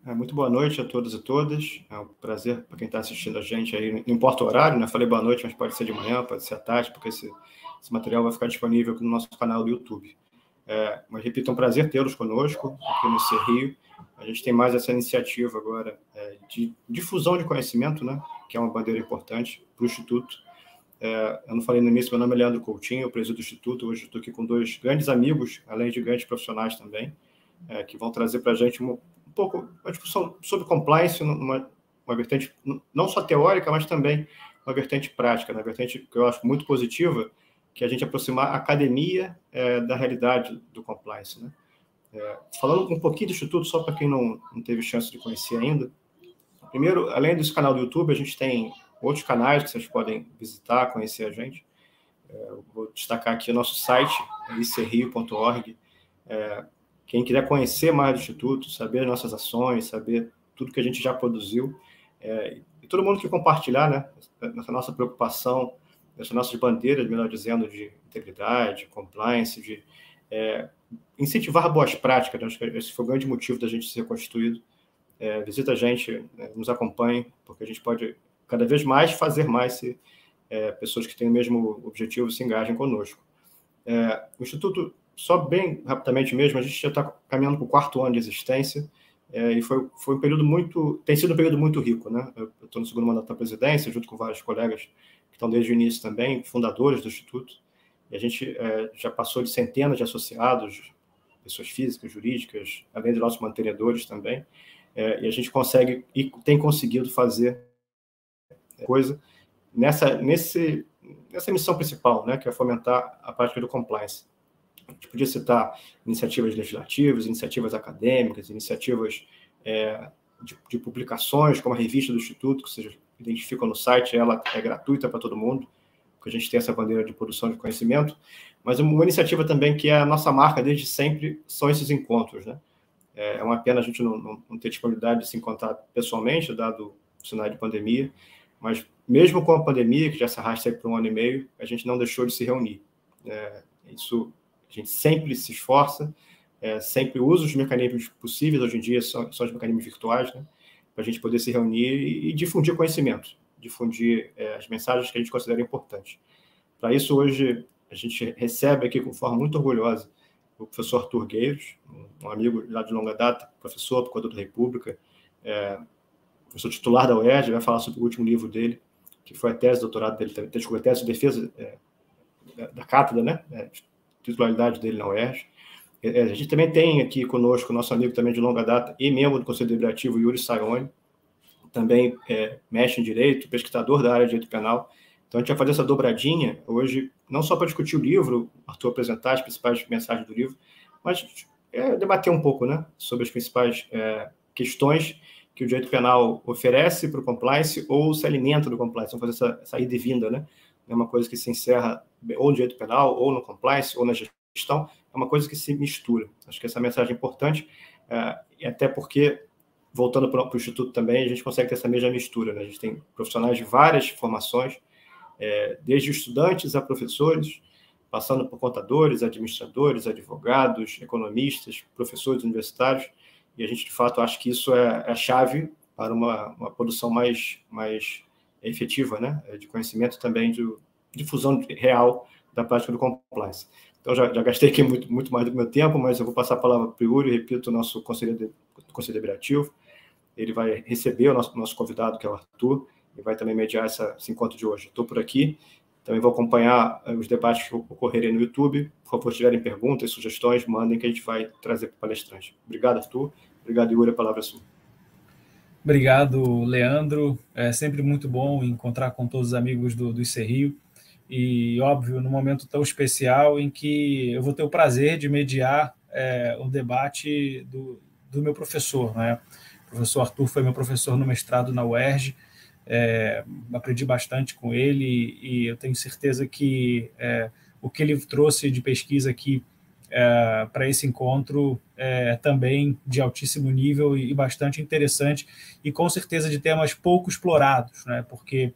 Muito boa noite a todos e todas. É um prazer para quem está assistindo a gente aí. Não importa o horário, né? Falei boa noite, mas pode ser de manhã, pode ser à tarde, porque esse material vai ficar disponível no nosso canal do YouTube. Mas, repito, é um prazer tê-los conosco aqui no ICRIO. A gente tem mais essa iniciativa agora de difusão de conhecimento, né? Que é uma bandeira importante para o Instituto. Eu não falei no início, meu nome é Leandro Coutinho, eu presido do Instituto. Hoje estou aqui com dois grandes amigos, além de grandes profissionais também, que vão trazer para a gente um pouco uma discussão sobre compliance, uma vertente não só teórica, mas também uma vertente prática, uma vertente que eu acho muito positiva, que é a gente aproximar a academia da realidade do compliance, né? Falando um pouquinho do Instituto, só para quem não teve chance de conhecer ainda. Primeiro, além desse canal do YouTube, a gente tem outros canais que vocês podem visitar, conhecer a gente. Eu vou destacar aqui o nosso site, icerrio.org. Quem quiser conhecer mais do Instituto, saber as nossas ações, saber tudo que a gente já produziu, e todo mundo que compartilhar, né, essa nossa preocupação, essas nossas bandeiras, melhor dizendo, de integridade, compliance, de incentivar boas práticas, né? Acho que esse foi o grande motivo da gente ser constituído. Visita a gente, nos acompanhe, porque a gente pode cada vez mais fazer mais se pessoas que têm o mesmo objetivo se engajem conosco. O Instituto, só bem rapidamente mesmo, a gente já está caminhando para o 4º ano de existência, e foi um período tem sido um período muito rico, né? Eu estou no 2º mandato da presidência, junto com vários colegas que estão desde o início também, fundadores do Instituto, e a gente já passou de centenas de associados, pessoas físicas, jurídicas, além de nossos mantenedores também, e a gente consegue e tem conseguido fazer coisa nessa missão principal, né, que é fomentar a prática do compliance. A gente podia citar iniciativas legislativas, iniciativas acadêmicas, iniciativas de publicações, como a revista do Instituto, que vocês identificam no site, ela é gratuita para todo mundo, porque a gente tem essa bandeira de produção de conhecimento, mas uma iniciativa também que é a nossa marca desde sempre são esses encontros, né? É uma pena a gente não ter disponibilidade de se encontrar pessoalmente, dado o cenário de pandemia, mas mesmo com a pandemia, que já se arrasta aí por 1 ano e meio, a gente não deixou de se reunir. Isso a gente sempre se esforça, sempre usa os mecanismos possíveis, hoje em dia são os mecanismos virtuais, né, para a gente poder se reunir e difundir conhecimento, difundir as mensagens que a gente considera importantes. Para isso, hoje, a gente recebe aqui, com forma muito orgulhosa, o professor Arthur Gueiros, um amigo lá de longa data, professor, procurador da República, professor titular da UERJ, vai falar sobre o último livro dele, que foi a tese de doutorado dele, a tese de defesa da cátedra, né, titularidade dele na UERJ. A gente também tem aqui conosco o nosso amigo também de longa data e membro do Conselho Deliberativo, Yuri Sayone, também mestre em Direito, pesquisador da área de Direito Penal. Então, a gente vai fazer essa dobradinha hoje, não só para discutir o livro, Arthur apresentar as principais mensagens do livro, mas debater um pouco, né, sobre as principais questões que o direito penal oferece para o compliance ou se alimenta do compliance. Vamos fazer essa ida e vinda, né? É uma coisa que se encerra ou no direito penal, ou no compliance, ou na gestão, é uma coisa que se mistura. Acho que essa mensagem é importante, e até porque, voltando para o Instituto também, a gente consegue ter essa mesma mistura, né? A gente tem profissionais de várias formações, desde estudantes a professores, passando por contadores, administradores, advogados, economistas, professores universitários, e a gente, de fato, acha que isso é a chave para uma produção mais efetiva, né, de conhecimento também, de difusão real da prática do compliance. Então, já gastei aqui muito mais do meu tempo, mas eu vou passar a palavra para o Yuri, repito, o nosso conselheiro do Conselho Deliberativo. Ele vai receber o nosso convidado, que é o Arthur, e vai também mediar esse encontro de hoje. Estou por aqui, também vou acompanhar os debates que ocorrerem no YouTube. Por favor, se tiverem perguntas, sugestões, mandem que a gente vai trazer para o palestrante. Obrigado, Arthur. Obrigado, Yuri, a palavra é sua. Obrigado, Leandro. É sempre muito bom encontrar com todos os amigos do ICRIO. E, óbvio, num momento tão especial em que eu vou ter o prazer de mediar o debate do meu professor, né? O professor Arthur foi meu professor no mestrado na UERJ, aprendi bastante com ele e eu tenho certeza que o que ele trouxe de pesquisa aqui para esse encontro também de altíssimo nível e bastante interessante e com certeza de temas pouco explorados, né? Porque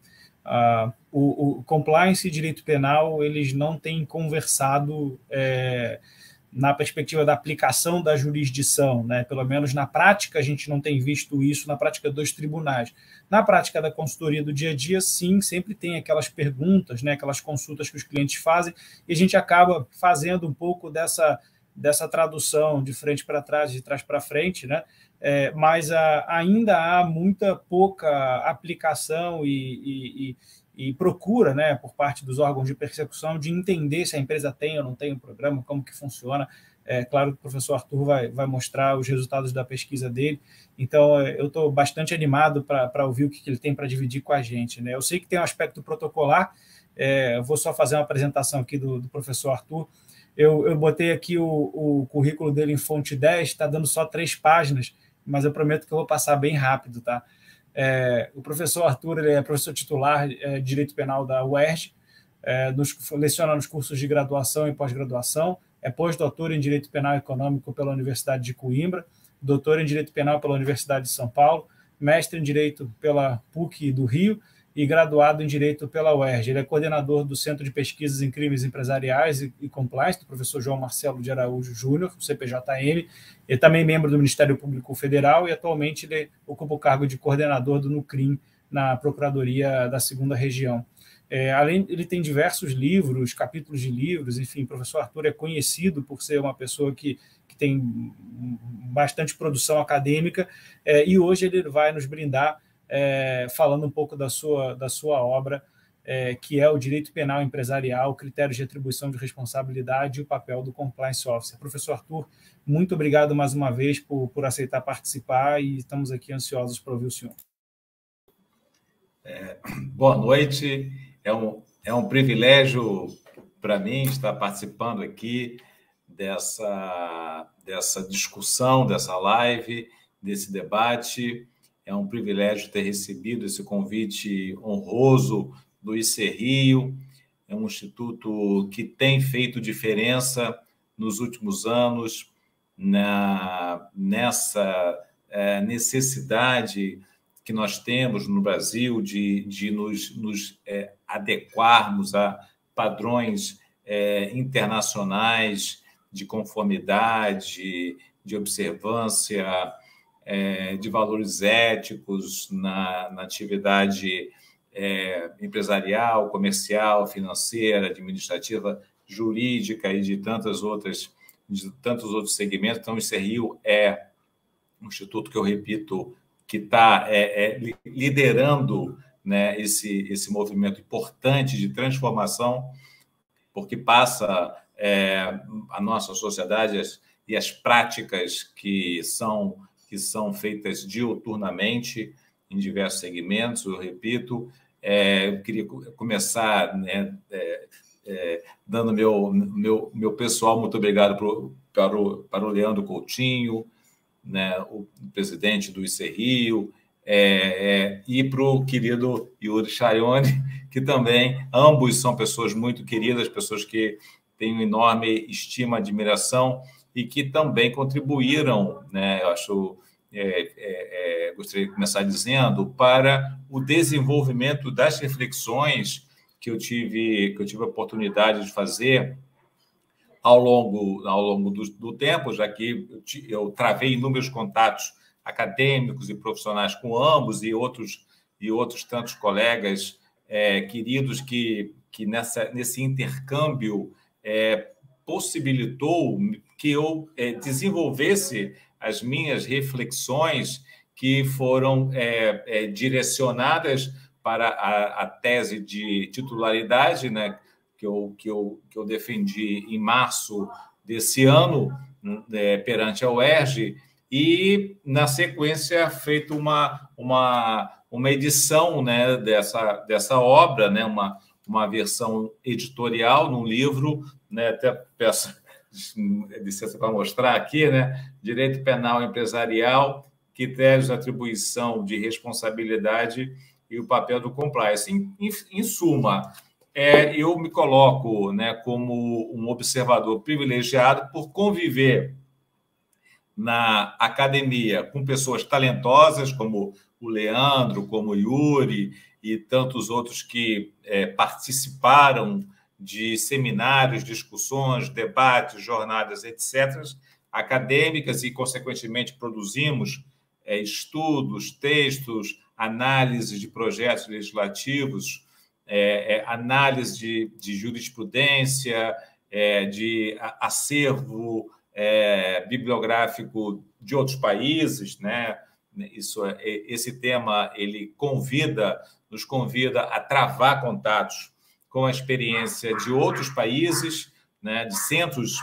o compliance e direito penal eles não têm conversado na perspectiva da aplicação da jurisdição, né? Pelo menos na prática, a gente não tem visto isso na prática dos tribunais. Na prática da consultoria do dia a dia, sim, sempre tem aquelas perguntas, né? Aquelas consultas que os clientes fazem, e a gente acaba fazendo um pouco dessa tradução de frente para trás, de trás para frente, né? Mas ainda há pouca aplicação e procura, né, por parte dos órgãos de persecução de entender se a empresa tem ou não tem um programa, como que funciona. Claro que o professor Arthur vai mostrar os resultados da pesquisa dele, então eu estou bastante animado para ouvir o que ele tem para dividir com a gente, né? Eu sei que tem um aspecto protocolar, vou só fazer uma apresentação aqui do professor Arthur. Eu botei aqui o currículo dele em fonte 10, está dando só 3 páginas, mas eu prometo que eu vou passar bem rápido, tá? O professor Arthur, ele é professor titular de Direito Penal da UERJ, leciona nos cursos de graduação e pós-graduação, é pós-doutor em Direito Penal e Econômico pela Universidade de Coimbra, doutor em Direito Penal pela Universidade de São Paulo, mestre em Direito pela PUC do Rio e graduado em Direito pela UERJ. Ele é coordenador do Centro de Pesquisas em Crimes Empresariais e Compliance, do professor João Marcelo de Araújo Júnior, CPJM. Ele também é membro do Ministério Público Federal e atualmente ele ocupa o cargo de coordenador do NUCRIM, na Procuradoria da 2ª Região. Ele tem diversos livros, capítulos de livros, enfim, o professor Arthur é conhecido por ser uma pessoa que tem bastante produção acadêmica, e hoje ele vai nos brindar falando um pouco da sua obra, que é o Direito Penal Empresarial, Critérios de Atribuição de Responsabilidade e o Papel do Compliance Officer. Professor Arthur, muito obrigado mais uma vez por aceitar participar e estamos aqui ansiosos para ouvir o senhor. Boa noite, é um privilégio para mim estar participando aqui dessa discussão, dessa live, desse debate. É um privilégio ter recebido esse convite honroso do ICRIO. É um instituto que tem feito diferença nos últimos anos nessa necessidade que nós temos no Brasil de nos adequarmos a padrões internacionais de conformidade, de observância, de valores éticos na atividade empresarial, comercial, financeira, administrativa, jurídica e de tantos outros segmentos. Então, o ICRIO é um instituto que eu repito que está liderando, né, esse movimento importante de transformação, porque passa a nossa sociedade e as práticas que são feitas diuturnamente em diversos segmentos. Eu repito, eu queria começar, né, dando meu pessoal muito obrigado para o Leandro Coutinho, né, o presidente do ICRIO, e para o querido Yuri Chaione, que também, ambos são pessoas muito queridas, pessoas que têm uma enorme estima, admiração e que também contribuíram, né, eu acho, gostaria de começar dizendo, para o desenvolvimento das reflexões que eu tive a oportunidade de fazer ao longo do tempo, já que eu travei inúmeros contatos acadêmicos e profissionais com ambos e outros tantos colegas queridos que nesse intercâmbio possibilitou que eu desenvolvesse as minhas reflexões que foram direcionadas para a tese de titularidade, né, que eu defendi em março desse ano, perante a UERJ, e, na sequência, feito uma edição, né, dessa obra, né, uma versão editorial num livro, né, até peço licença para mostrar aqui, né, Direito Penal Empresarial, Critérios de Atribuição de Responsabilidade e o Papel do Compliance. Em suma, eu me coloco, né, como um observador privilegiado por conviver na academia com pessoas talentosas como o Leandro, como o Yuri e tantos outros que participaram de seminários, discussões, debates, jornadas, etc., acadêmicas, e, consequentemente, produzimos estudos, textos, análise de projetos legislativos, análise de jurisprudência, de acervo bibliográfico de outros países, né? Esse tema ele nos convida a travar contatos com a experiência de outros países, né? De centros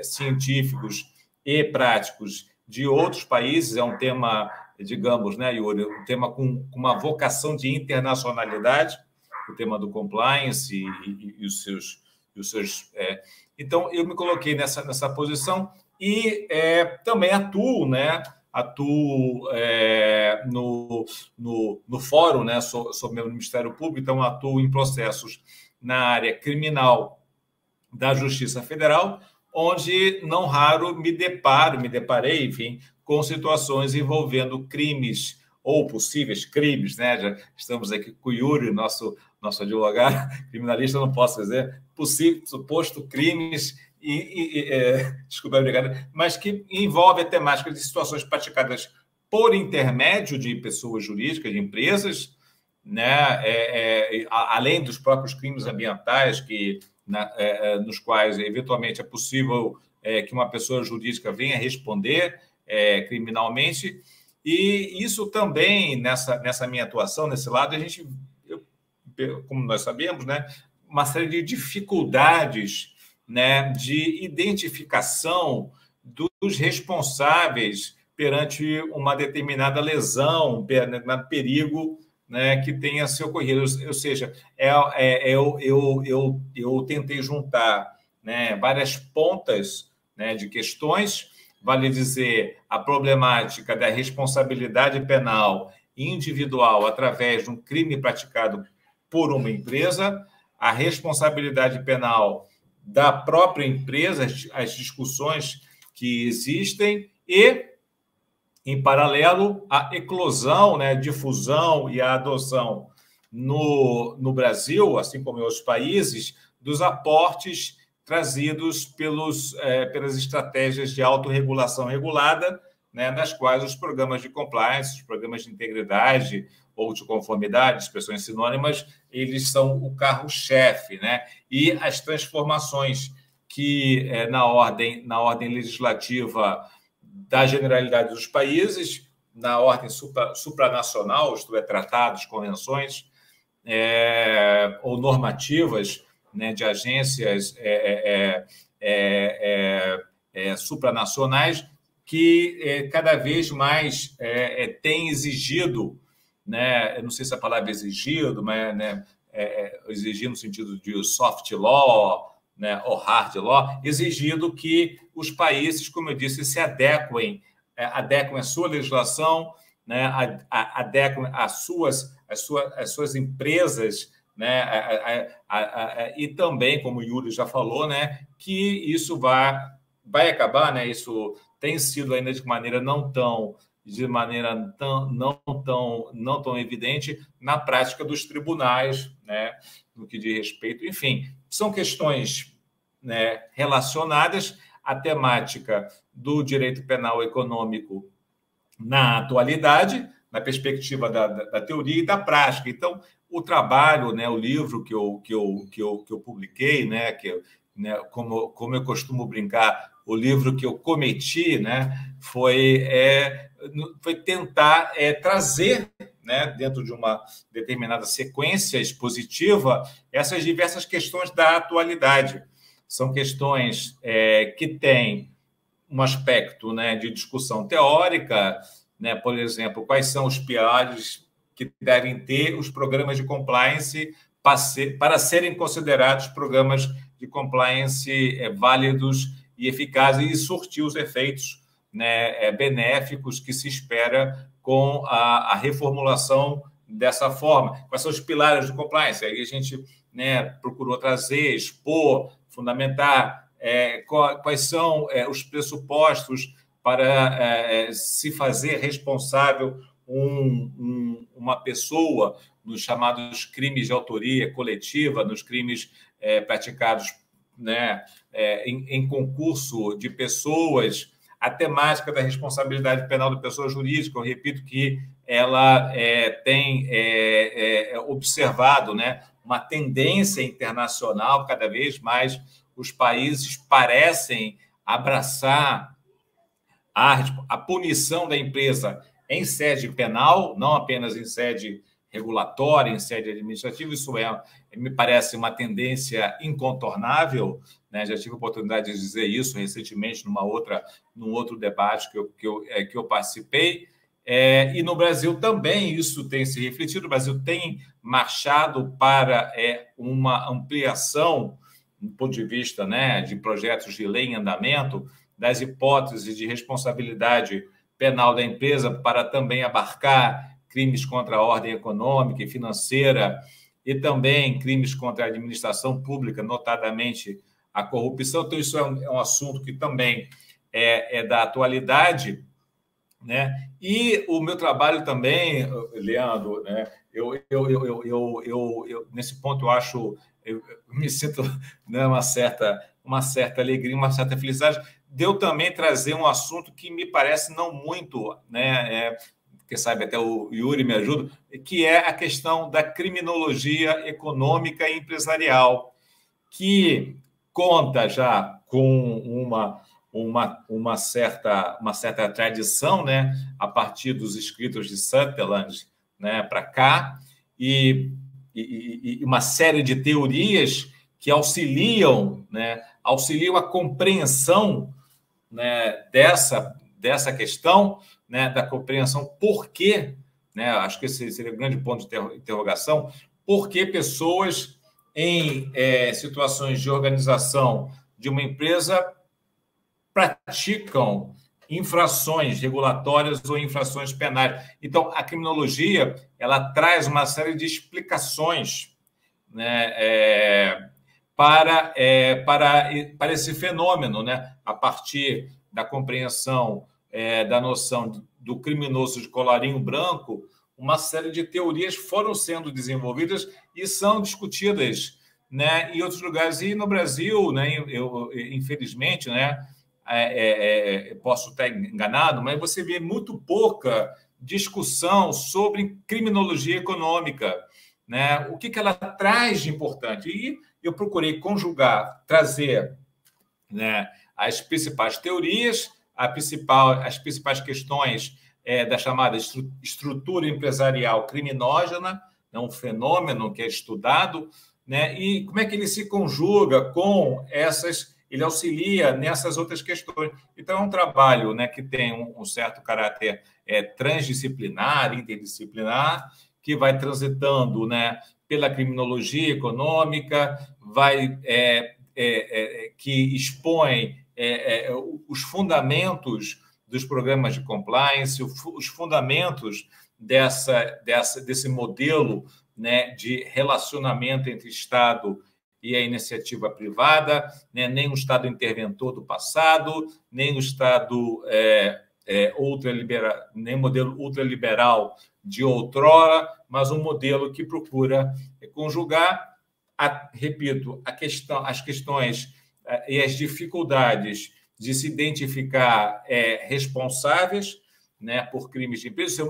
científicos e práticos de outros países. É um tema, digamos, né, Yuri, um tema com uma vocação de internacionalidade, o tema do compliance e os seus. Então, eu me coloquei nessa posição e também atuo, né? No fórum, né? Sou membro do Ministério Público, então atuo em processos na área criminal da Justiça Federal, onde não raro me deparei, enfim, com situações envolvendo crimes ou possíveis crimes, né? Já estamos aqui com o Yuri, nosso advogado criminalista, não posso dizer, suposto crimes desculpa, obrigado, mas que envolve a temática de situações praticadas por intermédio de pessoas jurídicas, de empresas, né? Além dos próprios crimes ambientais nos quais, eventualmente, é possível que uma pessoa jurídica venha responder criminalmente. E isso também, nessa minha atuação, nesse lado, como nós sabemos, né, uma série de dificuldades, né, de identificação dos responsáveis perante uma determinada lesão, determinado perigo, né, que tenha se ocorrido. Ou seja, eu tentei juntar, né, várias pontas, né, de questões, vale dizer, a problemática da responsabilidade penal individual através de um crime praticado por uma empresa, a responsabilidade penal da própria empresa, as discussões que existem e, em paralelo, a eclosão, né, difusão e a adoção no Brasil, assim como em outros países, dos aportes trazidos pelas estratégias de autorregulação regulada, né, nas quais os programas de compliance, os programas de integridade ou de conformidade, expressões sinônimas, eles são o carro-chefe, né? E as transformações que, na ordem legislativa da generalidade dos países, na ordem supranacional, isto é, tratados, convenções, ou normativas, né, de agências supranacionais, que cada vez mais tem exigido, né, eu não sei se a palavra é exigido, mas, né, exigir no sentido de soft law, né, ou hard law, exigido que os países, como eu disse, se adequem a sua legislação, né, adequem as suas empresas, né, e também, como o Yuri já falou, né, que isso vai acabar, né, isso tem sido ainda de maneira não tão evidente na prática dos tribunais, né, no que diz respeito. Enfim, são questões, né, relacionadas à temática do direito penal econômico na atualidade, na perspectiva da teoria e da prática. Então, o trabalho, né, o livro que eu publiquei, né, como eu costumo brincar, o livro que eu cometi, né, foi tentar trazer, né, dentro de uma determinada sequência expositiva, essas diversas questões da atualidade. São questões que têm um aspecto, né, de discussão teórica, né, por exemplo, quais são os pilares que devem ter os programas de compliance para serem considerados programas de compliance válidos e eficazes e surtir os efeitos, né, benéficos que se espera com a reformulação dessa forma. Quais são os pilares de compliance? Aí a gente, né, procurou trazer, expor, fundamentar quais são os pressupostos para se fazer responsável uma pessoa nos chamados crimes de autoria coletiva, nos crimes praticados, né, em concurso de pessoas, a temática da responsabilidade penal da pessoa jurídica, eu repito que ela tem observado, né, uma tendência internacional, cada vez mais os países parecem abraçar a punição da empresa em sede penal, não apenas em sede regulatória, em sede administrativa. Isso me parece uma tendência incontornável, né? Já tive a oportunidade de dizer isso recentemente num outro debate que eu participei. E no Brasil também isso tem se refletido. O Brasil tem marchado para uma ampliação, do ponto de vista, né, de projetos de lei em andamento, das hipóteses de responsabilidade penal da empresa para também abarcar crimes contra a ordem econômica e financeira e também crimes contra a administração pública, notadamente a corrupção. Então, isso é um assunto que também é da atualidade, né? E o meu trabalho também, Leandro, né? Eu nesse ponto eu me sinto, né, uma certa alegria, uma certa felicidade de eu também trazer um assunto que me parece não muito, né, que sabe, até o Yuri me ajuda, que é a questão da criminologia econômica e empresarial, que conta já com uma certa tradição, né, a partir dos escritos de Sutherland, né, para cá, e uma série de teorias que auxiliam a compreensão, né, dessa questão, né, da compreensão por quê, né, acho que esse seria o grande ponto de interrogação, por que pessoas em situações de organização de uma empresa praticam infrações regulatórias ou infrações penais. Então, a criminologia ela traz uma série de explicações, né, para esse fenômeno, né, a partir da compreensão da noção do criminoso de colarinho branco. Uma série de teorias foram sendo desenvolvidas e são discutidas, né, em outros lugares. E no Brasil, né, eu infelizmente, né, posso estar enganado, mas você vê muito pouca discussão sobre criminologia econômica, né? O que ela traz de importante. E eu procurei trazer, né, as principais teorias, as principais questões da chamada estrutura empresarial criminógena, né, um fenômeno que é estudado, né, e como é que ele se conjuga com ele auxilia nessas outras questões. Então, é um trabalho, né, que tem um certo caráter transdisciplinar, interdisciplinar, que vai transitando, né, pela criminologia econômica, que expõe os fundamentos dos programas de compliance, os fundamentos desse modelo, né, de relacionamento entre Estado e a iniciativa privada, né, nem o Estado interventor do passado, nem o Estado nem modelo ultraliberal de outrora, mas um modelo que procura conjugar, repito, as questões e as dificuldades de se identificar responsáveis, né, por crimes de empresa.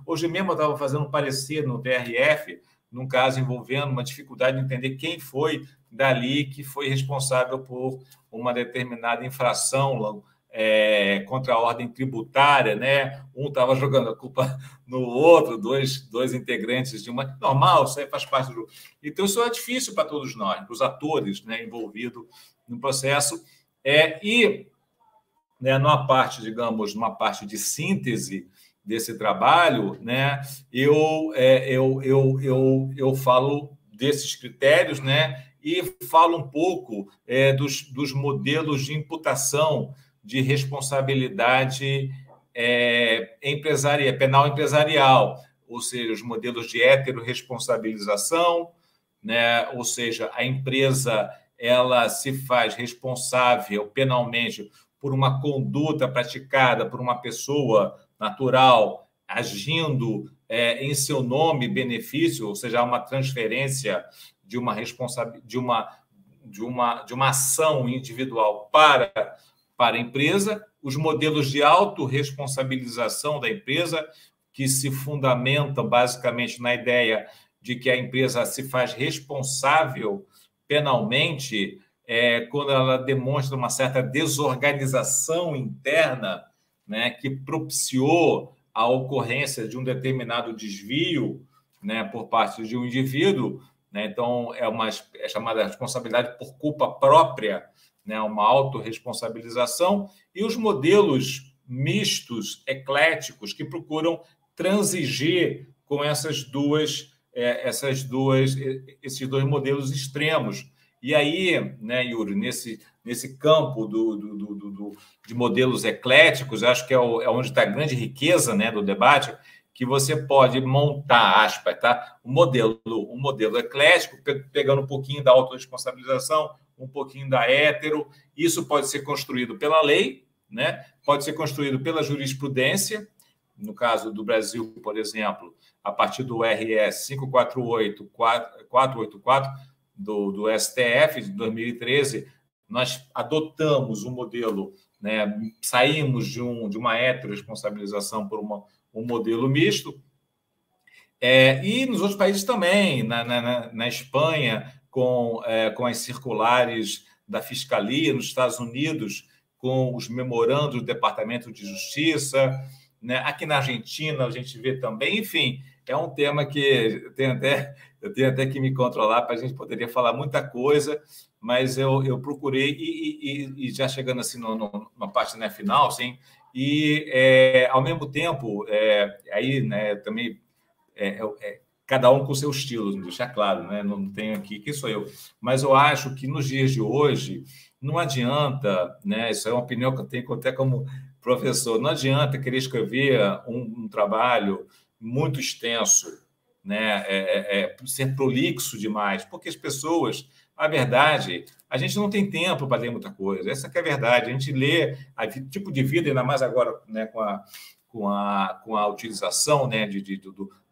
Hoje mesmo eu estava fazendo um parecer no TRF, num caso envolvendo uma dificuldade de entender quem foi dali que foi responsável por uma determinada infração contra a ordem tributária, né? Um estava jogando a culpa no outro, dois integrantes de uma... Normal, isso aí faz parte do... Então, isso é difícil para todos nós, para os atores, né, envolvidos no processo. E, né, numa parte de síntese desse trabalho, né, eu falo desses critérios, né, e falo um pouco dos modelos de imputação de responsabilidade penal empresarial, ou seja, os modelos de heteroresponsabilização, né, ou seja, a empresa ela se faz responsável penalmente por uma conduta praticada por uma pessoa natural agindo em seu nome benefício, ou seja, uma transferência de uma uma ação individual para a empresa, os modelos de autorresponsabilização da empresa, que se fundamentam basicamente na ideia de que a empresa se faz responsável penalmente quando ela demonstra uma certa desorganização interna, né, que propiciou a ocorrência de um determinado desvio, né, por parte de um indivíduo, né? Então, é chamada responsabilidade por culpa própria, né, uma autorresponsabilização, e os modelos mistos, ecléticos, que procuram transigir com esses dois modelos extremos. E aí, né, Yuri, nesse campo de modelos ecléticos, acho que é onde está a grande riqueza, né, do debate, que você pode montar, aspas, tá? um modelo eclético, pegando um pouquinho da autorresponsabilização, um pouquinho da hétero. Isso pode ser construído pela lei, né? Pode ser construído pela jurisprudência. No caso do Brasil, por exemplo, a partir do RS 548-484 do STF de 2013, nós adotamos um modelo, né? Saímos de uma heteroresponsabilização por um modelo misto, e nos outros países também, na Espanha, com as circulares da Fiscalia, nos Estados Unidos, com os memorandos do Departamento de Justiça, né? Aqui na Argentina a gente vê também, enfim, é um tema que eu tenho até que me controlar, para a gente poderia falar muita coisa, mas eu procurei, e já chegando assim numa parte, né, final, assim, e ao mesmo tempo, aí, né, também cada um com o seu estilo, deixar claro, né? Não tenho aqui, quem sou eu, mas eu acho que nos dias de hoje não adianta, né? Isso é uma opinião que eu tenho até como professor, não adianta querer escrever um trabalho muito extenso, né? Ser prolixo demais, porque as pessoas, a verdade, a gente não tem tempo para ler muita coisa, essa que é a verdade. A gente lê tipo de vida, ainda mais agora, né, com a utilização, né,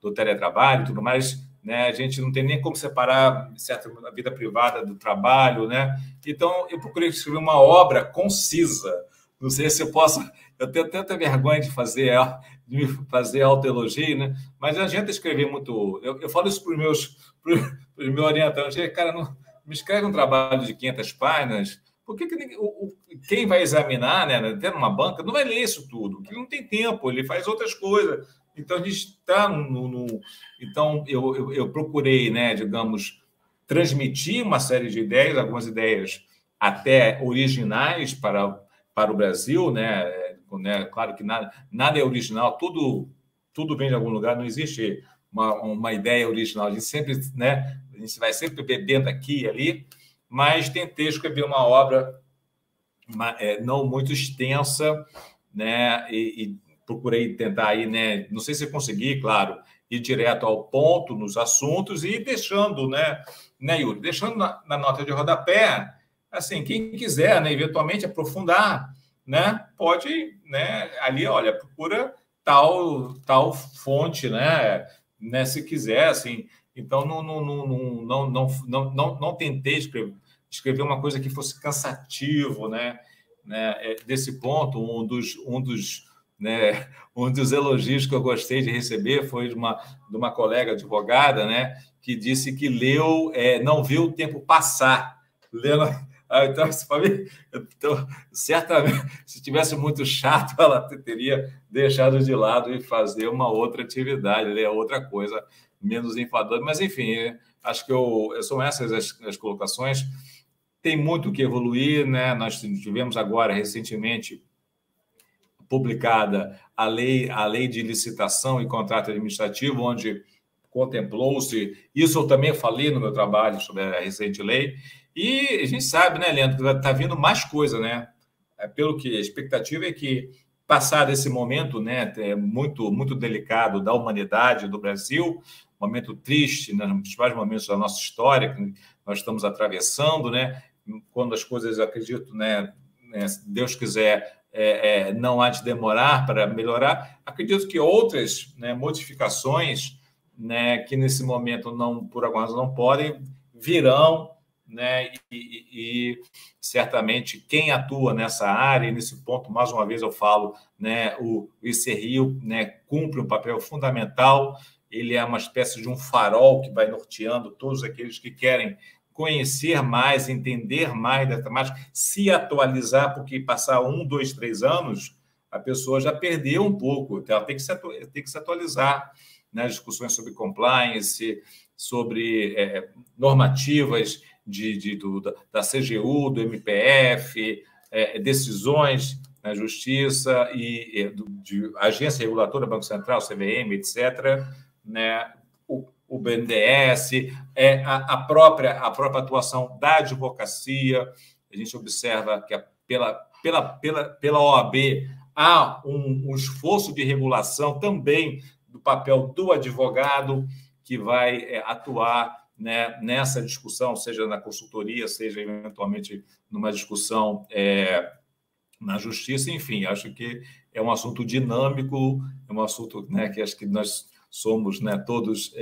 do teletrabalho e tudo mais, né? A gente não tem nem como separar a vida privada do trabalho, né? Então, eu procurei escrever uma obra concisa. Não sei se eu posso... Eu tenho tanta vergonha de fazer autoelogio, né? Mas não adianta escrever muito... Eu falo isso para os meus orientantes. Cara, não me escreve um trabalho de 500 páginas, porque quem vai examinar, né, até numa banca, não vai ler isso tudo, porque não tem tempo, ele faz outras coisas. Então, a gente está Então, eu procurei, né, digamos, transmitir uma série de ideias, algumas ideias até originais para o Brasil, né? Claro que nada é original, tudo vem de algum lugar, não existe uma ideia original. A gente sempre, né, a gente vai sempre bebendo aqui e ali, mas tentei escrever uma obra não muito extensa, né? E procurei tentar aí, né? Não sei se eu consegui, claro, ir direto ao ponto nos assuntos e deixando, né, Yuri? Deixando na nota de rodapé, assim, quem quiser, né, eventualmente aprofundar, né, pode, né, ali, olha, procura tal fonte, né, se quiser, assim. Então, não tentei escrever uma coisa que fosse cansativo, né? Desse ponto, um dos elogios que eu gostei de receber foi de uma colega advogada, né, que disse que leu, não viu o tempo passar. Lendo, então, certamente, se tivesse muito chato, ela teria deixado de lado e fazer uma outra atividade, ler outra coisa menos enfadonha. Mas, enfim, acho que são essas as colocações. Tem muito que evoluir, né? Nós tivemos agora, recentemente, publicada a lei de licitação e contrato administrativo, onde contemplou-se, isso eu também falei no meu trabalho sobre a recente lei, e a gente sabe, né, Leandro, que está vindo mais coisa, né? Pelo que a expectativa é que, passado esse momento, né, muito, muito delicado da humanidade do Brasil, momento triste, né, um dos principais momentos da nossa história que nós estamos atravessando, né? Quando as coisas, acredito, né, se Deus quiser, não há de demorar para melhorar. Acredito que outras, né, modificações, né, que nesse momento por algumas não podem, virão, né? E certamente quem atua nessa área, e nesse ponto, mais uma vez eu falo, né, o ICRIO, né, cumpre um papel fundamental, ele é uma espécie de um farol que vai norteando todos aqueles que querem conhecer mais, entender mais da temática, se atualizar, porque passar 1, 2, 3 anos, a pessoa já perdeu um pouco, ela tem que se atualizar nas discussões sobre compliance, sobre normativas da CGU, do MPF, decisões na Justiça e de agência regulatora, Banco Central, CVM, etc., né? O BNDES, a própria atuação da advocacia. A gente observa que pela OAB há um esforço de regulação também do papel do advogado que vai atuar, né, nessa discussão, seja na consultoria, seja eventualmente numa discussão na justiça. Enfim, acho que é um assunto dinâmico, é um assunto, né, que acho que nós somos, né, todos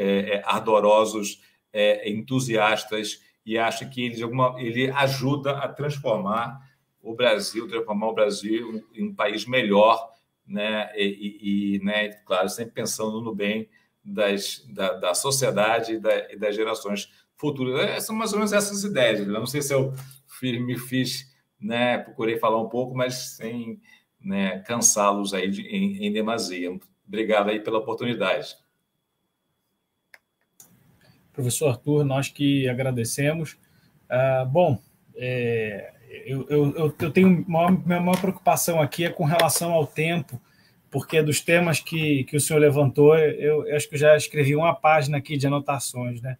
ardorosos, entusiastas, e acho que ele ajuda a transformar o Brasil em um país melhor, né, né, claro, sempre pensando no bem da sociedade e das gerações futuras. São mais ou menos essas ideias. Eu não sei se eu me fiz, né, procurei falar um pouco, mas sem, né, cansá-los aí em demasia. Obrigado aí pela oportunidade. Professor Arthur, nós que agradecemos. Bom, eu tenho minha maior preocupação aqui é com relação ao tempo, porque dos temas que o senhor levantou, eu acho que eu já escrevi uma página aqui de anotações, né?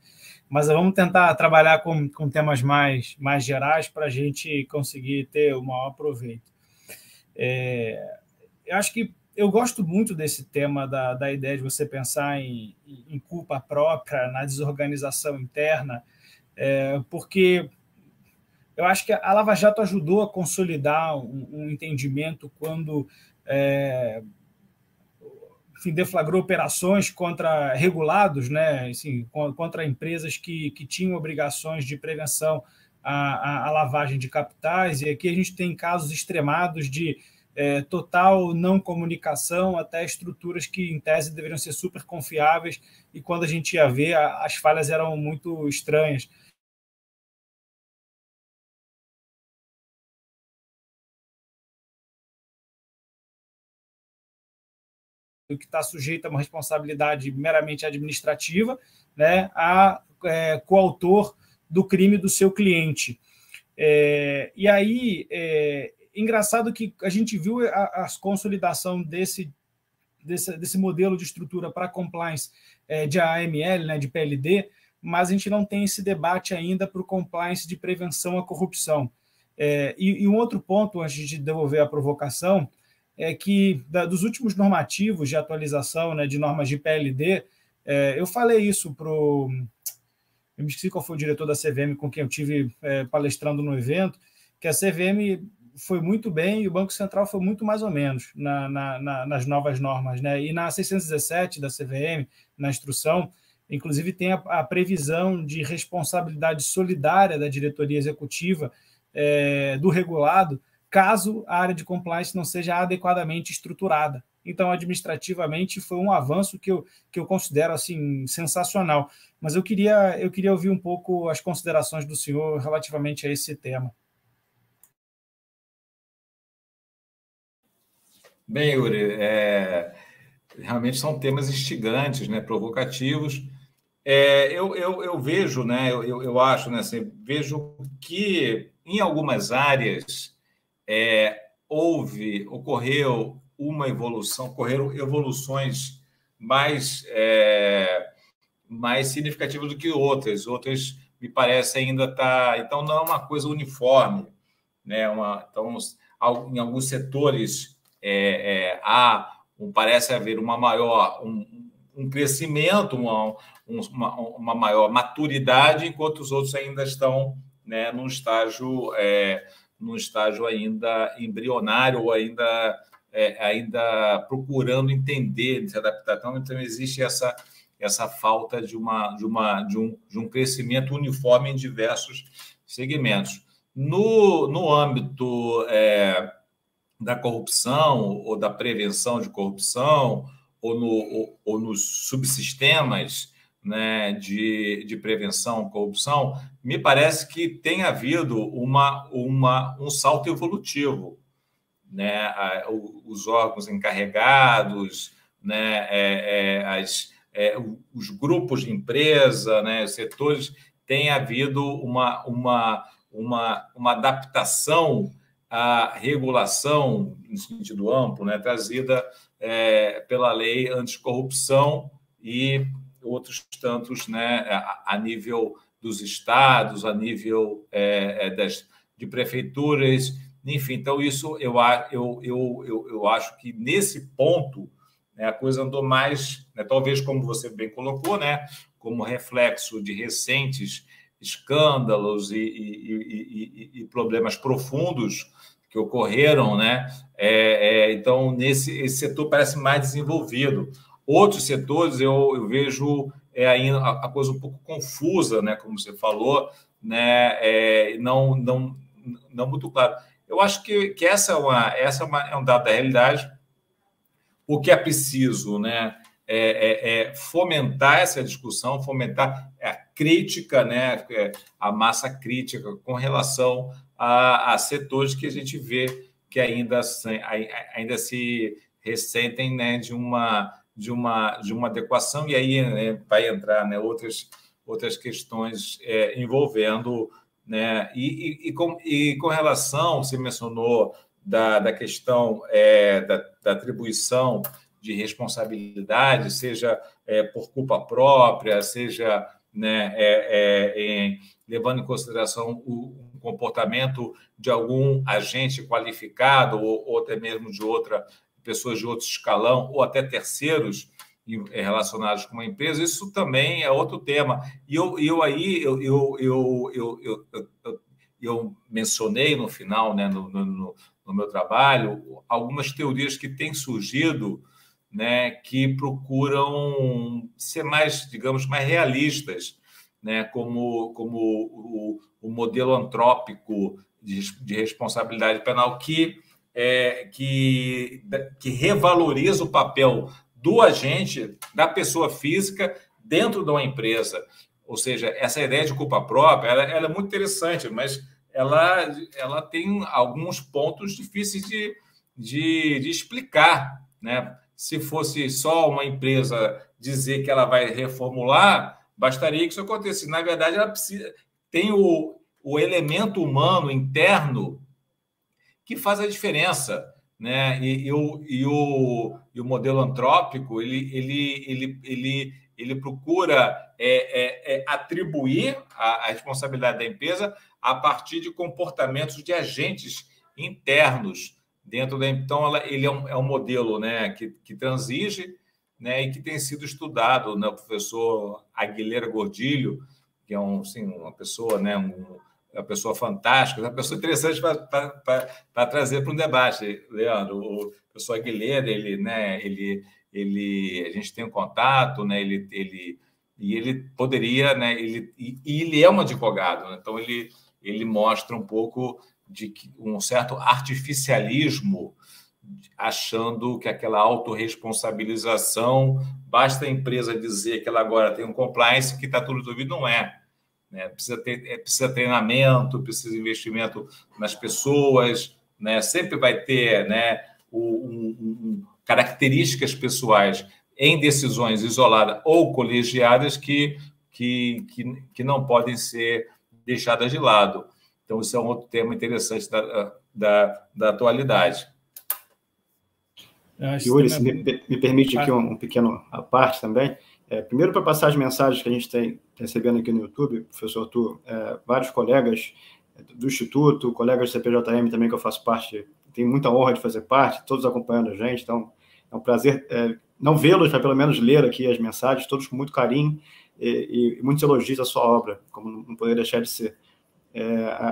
Mas vamos tentar trabalhar com temas mais gerais para a gente conseguir ter o maior proveito. Eu acho que eu gosto muito desse tema da ideia de você pensar em culpa própria, na desorganização interna, porque eu acho que a Lava Jato ajudou a consolidar um entendimento quando enfim, deflagrou operações contra regulados, né, assim, contra empresas que tinham obrigações de prevenção à lavagem de capitais, e aqui a gente tem casos extremados de total não comunicação, até estruturas que, em tese, deveriam ser super confiáveis, e quando a gente ia ver, as falhas eram muito estranhas. Que está sujeito a uma responsabilidade meramente administrativa, né, a coautor do crime do seu cliente. E aí, engraçado que a gente viu a consolidação desse modelo de estrutura para compliance de AML, né, de PLD, mas a gente não tem esse debate ainda para o compliance de prevenção à corrupção. E um outro ponto, antes de devolver a provocação, é que dos últimos normativos de atualização, né, de normas de PLD, eu falei isso para o... Eu me esqueci qual foi o diretor da CVM com quem eu tive palestrando no evento, que a CVM foi muito bem e o Banco Central foi muito mais ou menos nas novas normas, né? E na 617 da CVM, na instrução, inclusive tem a previsão de responsabilidade solidária da diretoria executiva do regulado, caso a área de compliance não seja adequadamente estruturada. Então, administrativamente, foi um avanço que eu considero assim, sensacional. Mas eu queria ouvir um pouco as considerações do senhor relativamente a esse tema. Bem, Yuri, realmente são temas instigantes, né, provocativos. Eu vejo, né, eu acho, né, assim, vejo que em algumas áreas ocorreram evoluções mais significativas do que outras. Outras, me parece, ainda está... Então, não é uma coisa uniforme, né? Então, em alguns setores parece haver um crescimento, uma maior maturidade, enquanto os outros ainda estão, né, num estágio ainda embrionário, ou ainda procurando entender, se adaptar. Então existe essa falta de um crescimento uniforme em diversos segmentos. No âmbito da corrupção ou da prevenção de corrupção ou nos subsistemas, né, de prevenção à corrupção, me parece que tem havido um salto evolutivo, né? Os órgãos encarregados, né, os grupos de empresa, né, os setores, tem havido uma adaptação à regulação, no sentido amplo, né, trazida pela lei anticorrupção e outros tantos, né, a nível dos estados, a nível de prefeituras, enfim. Então, isso eu acho que, nesse ponto, né, a coisa andou mais, né, talvez, como você bem colocou, né, como reflexo de recentes escândalos e problemas profundos que ocorreram, né? Então, esse setor parece mais desenvolvido. Outros setores eu vejo ainda a coisa um pouco confusa, né? Como você falou, né? Não muito claro. Eu acho que essa é um dado da realidade. O que é preciso, né? Fomentar essa discussão, fomentar a crítica, né? A massa crítica com relação a setores que a gente vê que ainda se ressentem, né, de uma adequação, e aí, né, vai entrar, né, outras questões envolvendo, né, e com relação, você mencionou da questão da atribuição de responsabilidade, seja por culpa própria, seja, né, levando em consideração o comportamento de algum agente qualificado ou até mesmo de pessoas de outro escalão ou até terceiros relacionados com uma empresa, isso também é outro tema. E eu mencionei no final, né, no meu trabalho, algumas teorias que têm surgido, né, que procuram ser mais, digamos, mais realistas, né, como o modelo antrópico de responsabilidade penal, que revaloriza o papel do agente, da pessoa física, dentro de uma empresa. Ou seja, essa ideia de culpa própria ela é muito interessante, mas ela tem alguns pontos difíceis de explicar, né? Se fosse só uma empresa dizer que ela vai reformular, bastaria que isso acontecesse. Na verdade, ela tem o elemento humano interno que faz a diferença, né? E o modelo antrópico ele procura atribuir a responsabilidade da empresa a partir de comportamentos de agentes internos dentro da. Então, ele é um modelo, né, que transige, né, e que tem sido estudado, né? O professor Aguilera Gordilho, que é uma pessoa, né, uma pessoa fantástica, uma pessoa interessante para trazer para um debate, Leandro. O professor Aguilera, a gente tem um contato, né, ele poderia, né, ele é um advogado, né, então ele mostra um pouco de um certo artificialismo, achando que aquela autorresponsabilização, basta a empresa dizer que ela agora tem um compliance, que está tudo resolvido. Não é. Né? Precisa treinamento, precisa investimento nas pessoas, né? Sempre vai ter, né, características pessoais em decisões isoladas ou colegiadas que não podem ser deixadas de lado. Então, isso é um outro tema interessante da atualidade. Yuri, se me permite aqui um pequeno à parte também. Primeiro, para passar as mensagens que a gente tem recebendo aqui no YouTube, professor Arthur, vários colegas do Instituto, colegas do CPJM também, que eu faço parte, tenho muita honra de fazer parte, todos acompanhando a gente, então é um prazer não vê-los, mas pelo menos ler aqui as mensagens, todos com muito carinho e muitos elogios à sua obra, como não poderia deixar de ser.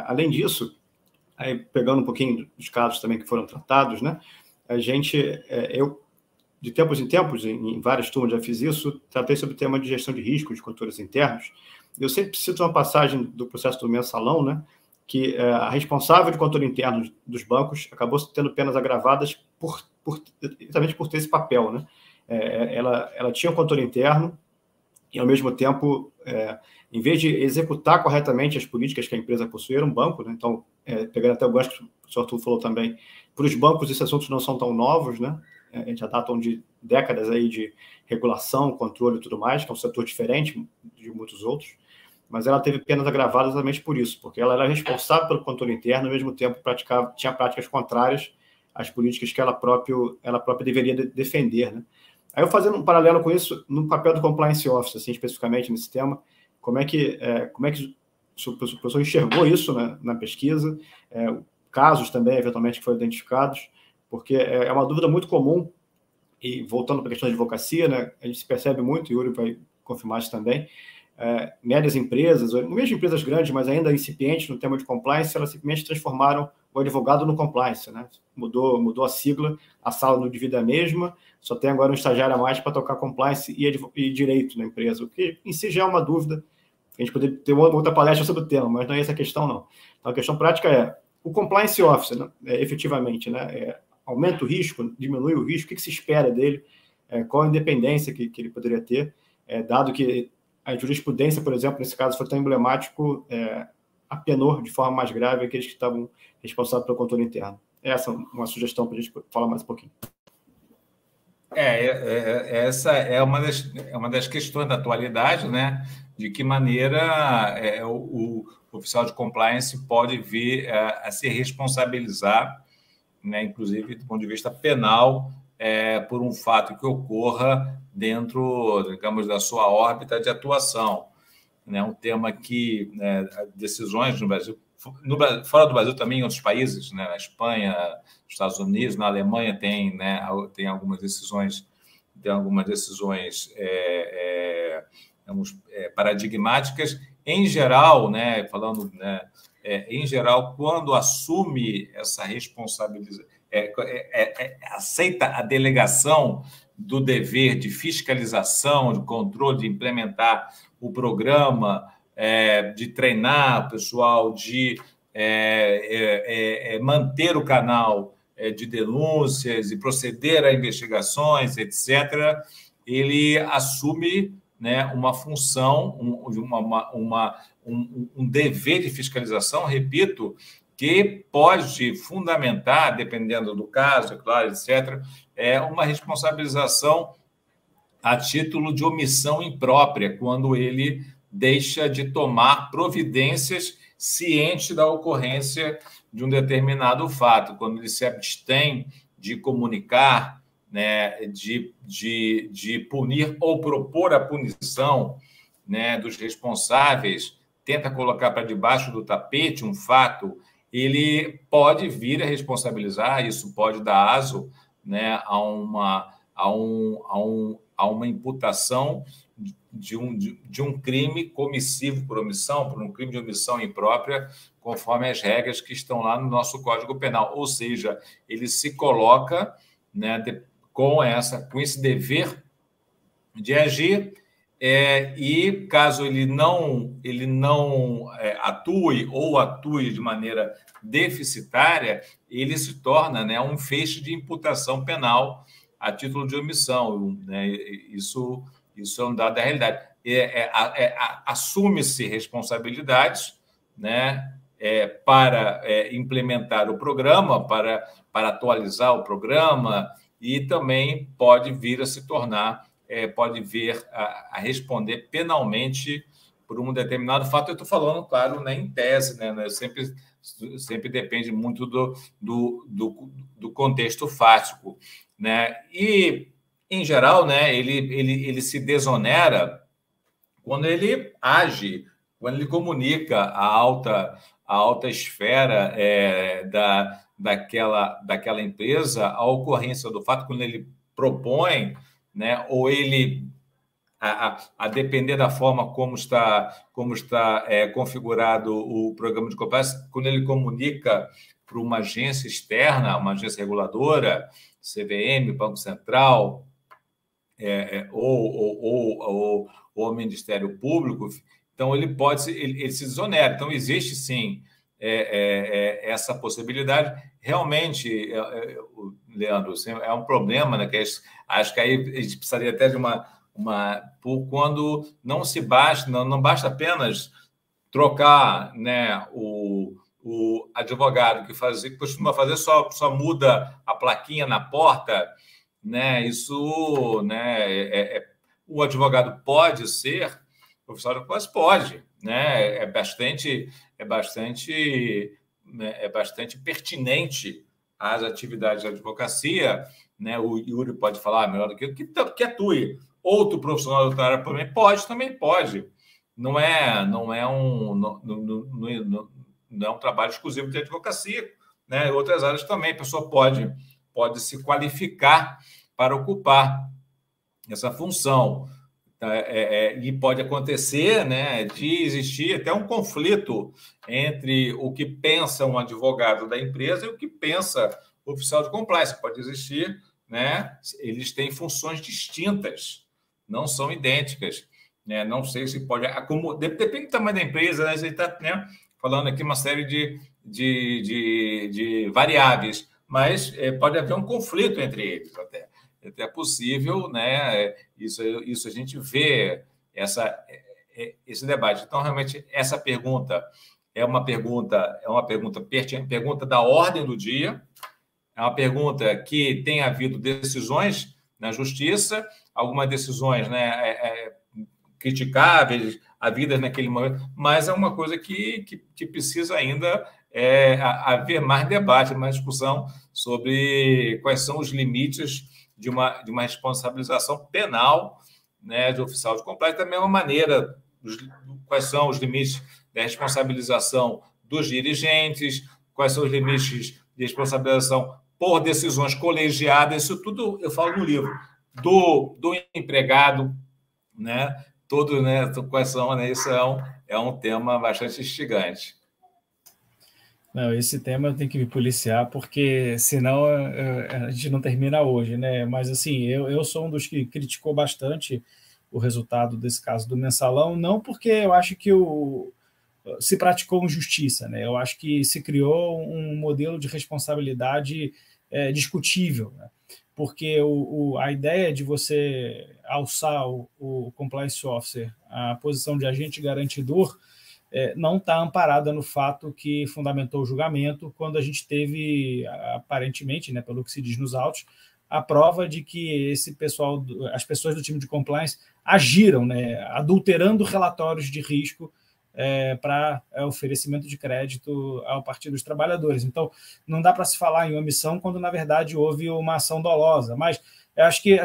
Além disso, aí, pegando um pouquinho dos casos também que foram tratados, né, a gente, eu de tempos em tempos, em várias turmas já fiz isso, tratei sobre o tema de gestão de risco de controles internos. Eu sempre cito uma passagem do processo do mensalão, né, que a responsável de controle interno dos bancos acabou tendo penas agravadas exatamente por ter esse papel, né? Ela tinha um controle interno e, ao mesmo tempo, em vez de executar corretamente as políticas que a empresa possuía, era um banco, né? Então, pegando até o gancho que o senhor Arthur falou também, para os bancos esses assuntos não são tão novos, né? Já datam de décadas aí de regulação, controle e tudo mais, que é um setor diferente de muitos outros, mas ela teve penas agravadas exatamente por isso, porque ela era responsável pelo controle interno, ao mesmo tempo tinha práticas contrárias às políticas que ela própria deveria defender, né? Aí eu fazendo um paralelo com isso, no papel do Compliance Officer, assim, especificamente nesse tema, como é que o professor enxergou isso, né, na pesquisa, casos também, eventualmente, que foram identificados, porque é uma dúvida muito comum, e voltando para a questão de advocacia, né, a gente se percebe muito, e o Yuri vai confirmar isso também, médias empresas, ou mesmo empresas grandes, mas ainda incipientes no tema de compliance, elas simplesmente transformaram o advogado no compliance, né? Mudou a sigla, a sala no divide a mesma, só tem agora um estagiário a mais para tocar compliance e direito na empresa, o que em si já é uma dúvida. A gente poderia ter outra palestra sobre o tema, mas não é essa a questão, não. Então, a questão prática é, o compliance officer, né, efetivamente, né, aumenta o risco, diminui o risco, o que se espera dele, qual a independência que ele poderia ter, dado que a jurisprudência, por exemplo, nesse caso foi tão emblemático, apenou de forma mais grave aqueles que estavam responsáveis pelo controle interno. Essa é uma sugestão para a gente falar mais um pouquinho. Essa é uma das questões da atualidade, né? De que maneira o oficial de compliance pode vir a se responsabilizar, né? Inclusive do ponto de vista penal, por um fato que ocorra dentro, digamos, da sua órbita de atuação. Né? Um tema que decisões no Brasil, fora do Brasil também em outros países, né? Na Espanha, nos Estados Unidos, na Alemanha tem algumas decisões, paradigmáticas. Em geral, né? Falando, né? Em geral, quando assume essa responsabilidade, aceita a delegação do dever de fiscalização, de controle, de implementar o programa, de treinar o pessoal, de manter o canal de denúncias e proceder a investigações, etc., ele assume, né, uma função, um dever de fiscalização, repito, que pode fundamentar, dependendo do caso, é claro, etc., uma responsabilização a título de omissão imprópria, quando ele deixa de tomar providências ciente da ocorrência de um determinado fato, quando ele se abstém de comunicar, né, de punir ou propor a punição, né, dos responsáveis, tenta colocar para debaixo do tapete um fato, ele pode vir a responsabilizar, isso pode dar aso, né, a uma imputação de um crime comissivo por omissão, por um crime de omissão imprópria, conforme as regras que estão lá no nosso Código Penal. Ou seja, ele se coloca, né, com esse dever de agir, e caso ele não atue ou atue de maneira deficitária, ele se torna, né, um feixe de imputação penal a título de omissão, né? Isso é um dado da realidade. Assume-se responsabilidades, né, para implementar o programa, para atualizar o programa, e também pode vir a se tornar, pode vir a responder penalmente por um determinado fato. Eu estou falando, claro, né, em tese, né? Sempre depende muito do contexto fático, né? E, em geral, né, ele se desonera quando ele age, quando ele comunica a alta esfera daquela empresa a ocorrência do fato, quando ele propõe, né, ou ele, a depender da forma como está configurado o programa de compliance, quando ele comunica para uma agência externa, uma agência reguladora, CVM, Banco Central, ou o Ministério Público, então ele se desonera. Então, existe, sim, essa possibilidade. Realmente, Leandro, assim, é um problema, né? Que acho que aí a gente precisaria até de quando não basta apenas trocar, né, o advogado que costuma fazer, só muda a plaquinha na porta, né? Isso, né, o advogado pode ser profissional de compliance? Pode, né? É bastante pertinente às atividades de advocacia, né? O Yuri pode falar melhor do que eu, que atue. Outro profissional da outra área também pode. Não é um trabalho exclusivo de advocacia, né? Em outras áreas também a pessoa pode se qualificar para ocupar essa função. E pode acontecer, né, de existir até um conflito entre o que pensa um advogado da empresa e o que pensa o oficial de compliance. Pode existir, né? Eles têm funções distintas, não são idênticas, né? Não sei se pode depende do tamanho da empresa, né? A gente está, né, falando aqui uma série de variáveis, mas pode haver um conflito entre eles até. É até possível, né? Isso a gente vê esse debate. Então, realmente, essa pergunta é uma pergunta pertinente, pergunta da ordem do dia, é uma pergunta que tem havido decisões na justiça, algumas decisões, né, criticáveis, havidas naquele momento, mas é uma coisa que precisa ainda haver mais debate, mais discussão sobre quais são os limites de uma responsabilização penal, né, de oficial de compliance. Da mesma maneira, quais são os limites da responsabilização dos dirigentes, quais são os limites de responsabilização por decisões colegiadas, isso tudo eu falo no livro, do empregado, né, né, quais são, né, isso é um tema bastante instigante. Não, esse tema eu tenho que me policiar, porque senão a gente não termina hoje, né? Mas, assim, eu sou um dos que criticou bastante o resultado desse caso do Mensalão, não porque eu acho que se praticou injustiça, né? Eu acho que se criou um modelo de responsabilidade discutível, né? Porque a ideia de você alçar o compliance officer à posição de agente garantidor não está amparada no fato que fundamentou o julgamento, quando a gente teve, aparentemente, né, pelo que se diz nos autos, a prova de que as pessoas do time de compliance agiram, né, adulterando relatórios de risco para oferecimento de crédito ao Partido dos Trabalhadores. Então, não dá para se falar em omissão quando, na verdade, houve uma ação dolosa. Mas acho que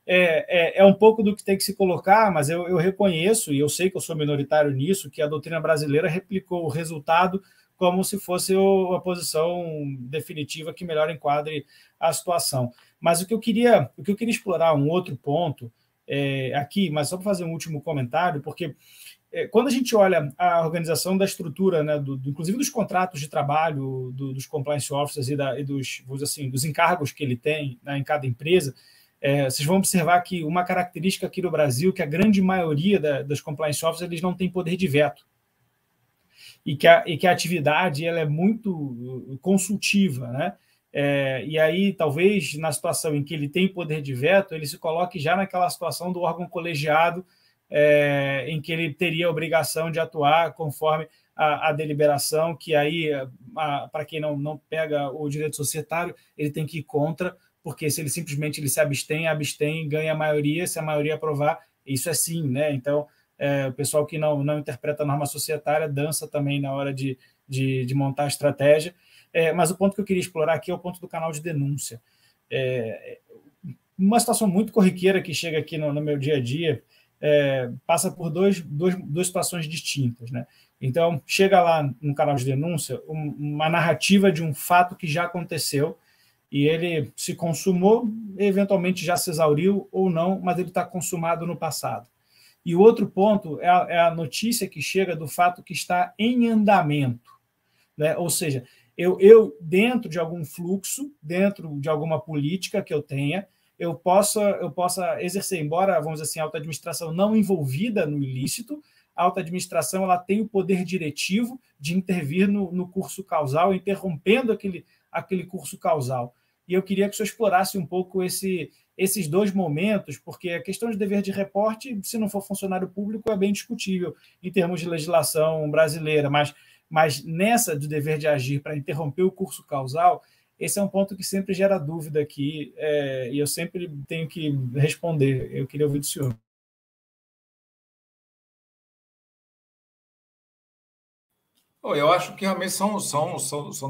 é um pouco do que tem que se colocar, mas eu reconheço, e eu sei que eu sou minoritário nisso, que a doutrina brasileira replicou o resultado como se fosse a posição definitiva que melhor enquadre a situação. Mas o que eu queria explorar um outro ponto aqui, mas só para fazer um último comentário, porque quando a gente olha a organização da estrutura, né, inclusive dos contratos de trabalho dos compliance officers e dos encargos que ele tem, né, em cada empresa, vocês vão observar que uma característica aqui no Brasil que a grande maioria das compliance officers eles não têm poder de veto. E que a atividade ela é muito consultiva, né? E aí, talvez, na situação em que ele tem poder de veto, ele se coloque já naquela situação do órgão colegiado, em que ele teria a obrigação de atuar conforme a deliberação, que aí, para quem não pega o direito societário, ele tem que ir contra, porque se ele simplesmente se abstém, ganha a maioria, se a maioria aprovar, isso é sim, né? Então, o pessoal que não interpreta a norma societária dança também na hora de montar a estratégia. Mas o ponto que eu queria explorar aqui é o ponto do canal de denúncia. Uma situação muito corriqueira que chega aqui no meu dia a dia, passa por duas situações distintas, né? Então, chega lá no canal de denúncia uma narrativa de um fato que já aconteceu e ele se consumou, eventualmente já se exauriu ou não, mas ele está consumado no passado. E o outro ponto é a notícia que chega do fato que está em andamento, né? Ou seja, eu dentro de algum fluxo, dentro de alguma política que eu tenha, eu possa exercer, embora, vamos dizer assim, a auto-administração não envolvida no ilícito, a auto-administração ela tem o poder diretivo de intervir no curso causal, interrompendo aquele curso causal. E eu queria que o senhor explorasse um pouco esses dois momentos, porque a questão de dever de reporte, se não for funcionário público, é bem discutível em termos de legislação brasileira, mas nessa do dever de agir para interromper o curso causal, esse é um ponto que sempre gera dúvida aqui, e eu sempre tenho que responder. Eu queria ouvir do senhor. Eu acho que realmente são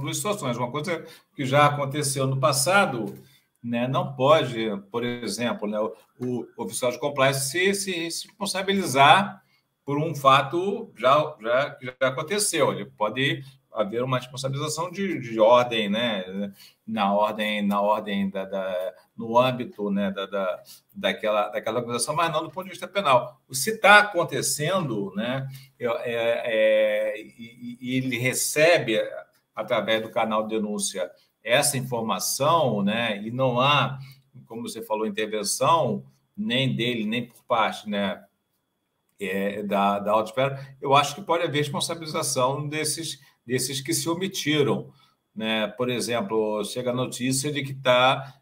duas situações. Uma coisa que já aconteceu no passado, né, não pode, por exemplo, né, o oficial de compliance se responsabilizar por um fato que já aconteceu. Ele pode haver uma responsabilização de ordem, né, no âmbito, né, daquela organização, mas não do ponto de vista penal. Se está acontecendo, né, e ele recebe, através do canal de denúncia, essa informação, né, e não há, como você falou, intervenção nem dele, nem por parte, né, da autoesfera, eu acho que pode haver responsabilização desses que se omitiram. Né? Por exemplo, chega a notícia de que está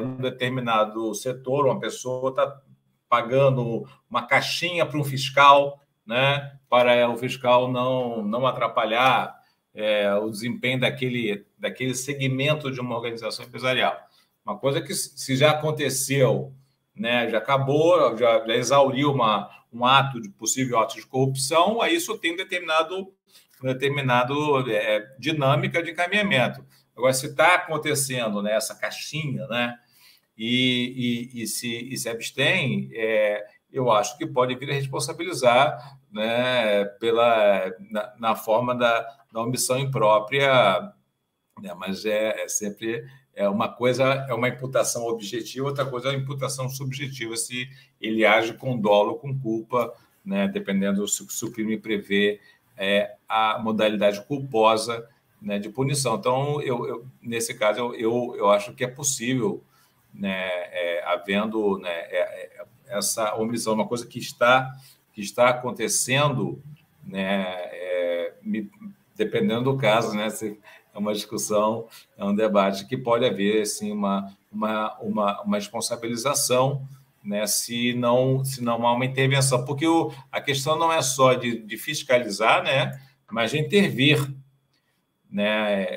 um determinado setor, uma pessoa está pagando uma caixinha para um fiscal, né? Para o fiscal não atrapalhar o desempenho daquele segmento de uma organização empresarial. Uma coisa que, se já aconteceu, né, já acabou, já exauriu um ato de possível ato de corrupção, aí isso tem determinado dinâmica de encaminhamento. Agora, se está acontecendo, né, essa caixinha, né, e se abstém, eu acho que pode vir a responsabilizar, né, na forma da omissão imprópria, né, mas sempre uma coisa é uma imputação objetiva, outra coisa é uma imputação subjetiva, se ele age com dolo ou com culpa, né, dependendo se o crime prevê a modalidade culposa, né, de punição. Então, nesse caso, eu acho que é possível, né, havendo, né, essa omissão, uma coisa que está acontecendo, né, dependendo do caso, né, é uma discussão, é um debate que pode haver, assim, uma responsabilização, né, se não há uma intervenção, porque a questão não é só de fiscalizar, né, mas de intervir, né,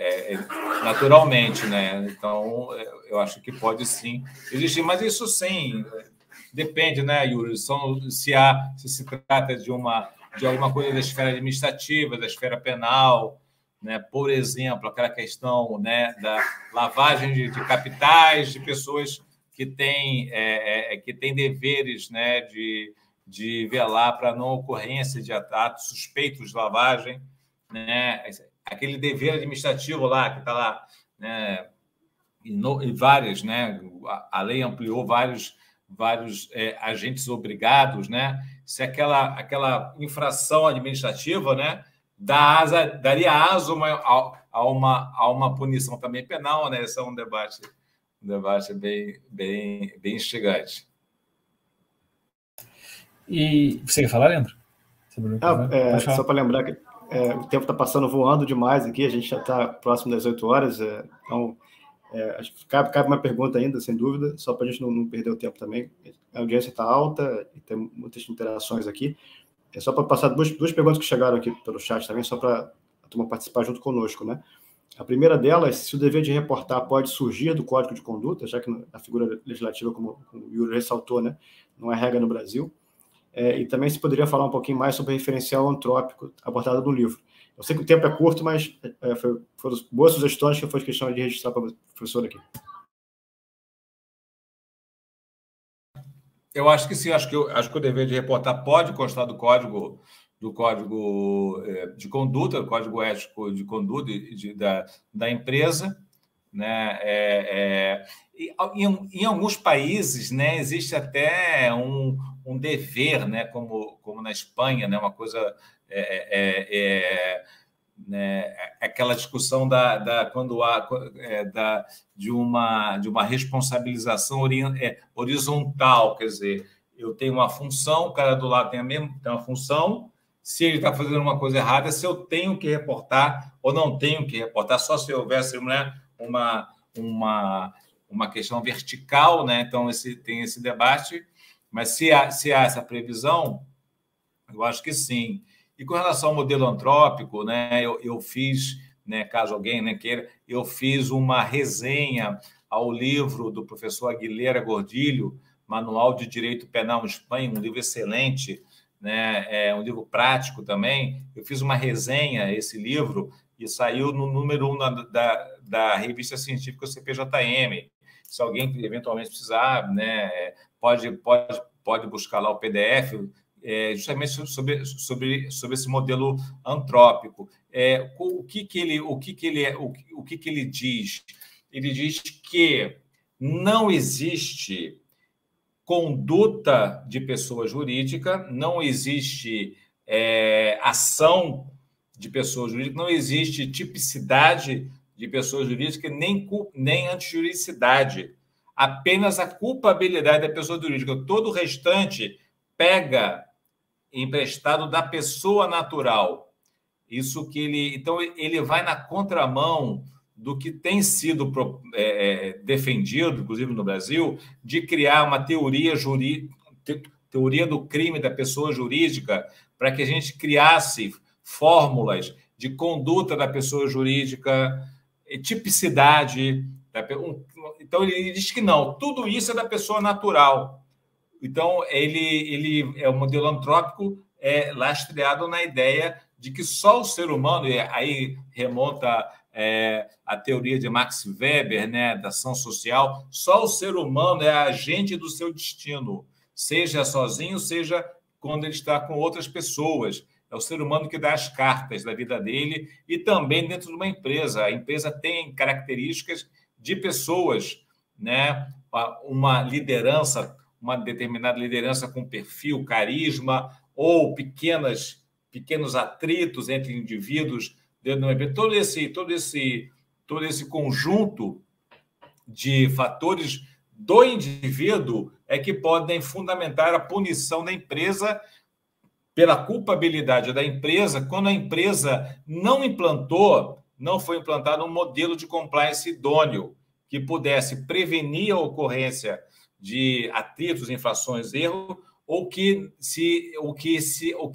naturalmente, né? Então, eu acho que pode sim existir, mas isso sim depende, né, Yuri? Se se trata de alguma coisa da esfera administrativa, da esfera penal, né? Por exemplo, aquela questão, né, da lavagem de capitais de pessoas que têm deveres, né, de velar para a não ocorrência de atos suspeitos de lavagem, né? Aquele dever administrativo lá, que está lá, né? E várias, né? A lei ampliou vários agentes obrigados, né? Se aquela infração administrativa, né, daria aso a uma punição também penal, né? Esse é um debate bem instigante. E você quer falar, Leandro? Só para lembrar que o tempo está passando voando demais aqui, a gente já está próximo das 8 horas, então acho que cabe uma pergunta ainda, sem dúvida, só para a gente não perder o tempo também. A audiência está alta e tem muitas interações aqui. É só para passar duas perguntas que chegaram aqui pelo chat também, só para a turma participar junto conosco, né? A primeira delas, se o dever de reportar pode surgir do Código de Conduta, já que a figura legislativa, como o Yuri ressaltou, né, não é regra no Brasil. E também se poderia falar um pouquinho mais sobre o referencial antrópico abordado no livro. Eu sei que o tempo é curto, mas foram boas sugestões que eu fiz questão de registrar para o professor aqui. Eu acho que sim, acho que o dever de reportar pode constar do código de conduta, do código ético de conduta da empresa, né? Em alguns países, né, existe até um dever, né, como na Espanha, né, uma coisa né? Aquela discussão de uma responsabilização horizontal, quer dizer, eu tenho uma função, o cara do lado tem uma função, se ele está fazendo uma coisa errada, se eu tenho que reportar ou não tenho que reportar, só se houvesse, né, uma questão vertical, né? Então, tem esse debate, mas se há essa previsão, eu acho que sim. E com relação ao modelo antrópico, né, eu fiz, né, caso alguém, né, queira, eu fiz uma resenha ao livro do professor Aguilera Gordilho, Manual de Direito Penal em Espanha, um livro excelente, né, um livro prático também. Eu fiz uma resenha a esse livro e saiu no número 1 da revista científica CPJM. Se alguém eventualmente precisar, né, pode buscar lá o PDF, justamente sobre esse modelo antrópico. O que ele diz? Ele diz que não existe conduta de pessoa jurídica, não existe ação de pessoa jurídica, não existe tipicidade de pessoa jurídica, nem antijuridicidade. Apenas a culpabilidade da pessoa jurídica. Todo o restante pega emprestado da pessoa natural. Isso que então, ele vai na contramão do que tem sido defendido, inclusive no Brasil, de criar uma teoria do crime da pessoa jurídica, para que a gente criasse fórmulas de conduta da pessoa jurídica, tipicidade. Então, ele diz que não, tudo isso é da pessoa natural. Então, ele é um modelo antrópico lastreado na ideia de que só o ser humano, e aí remonta a teoria de Max Weber, né, da ação social, só o ser humano é agente do seu destino, seja sozinho, seja quando ele está com outras pessoas. É o ser humano que dá as cartas da vida dele e também dentro de uma empresa. A empresa tem características de pessoas, né, uma liderança, uma determinada liderança com perfil, carisma, ou pequenos atritos entre indivíduos dentro de uma empresa. Todo esse conjunto de fatores do indivíduo é que podem fundamentar a punição da empresa pela culpabilidade da empresa quando a empresa não foi implantado um modelo de compliance idôneo que pudesse prevenir a ocorrência de atritos, infrações, erros, ou que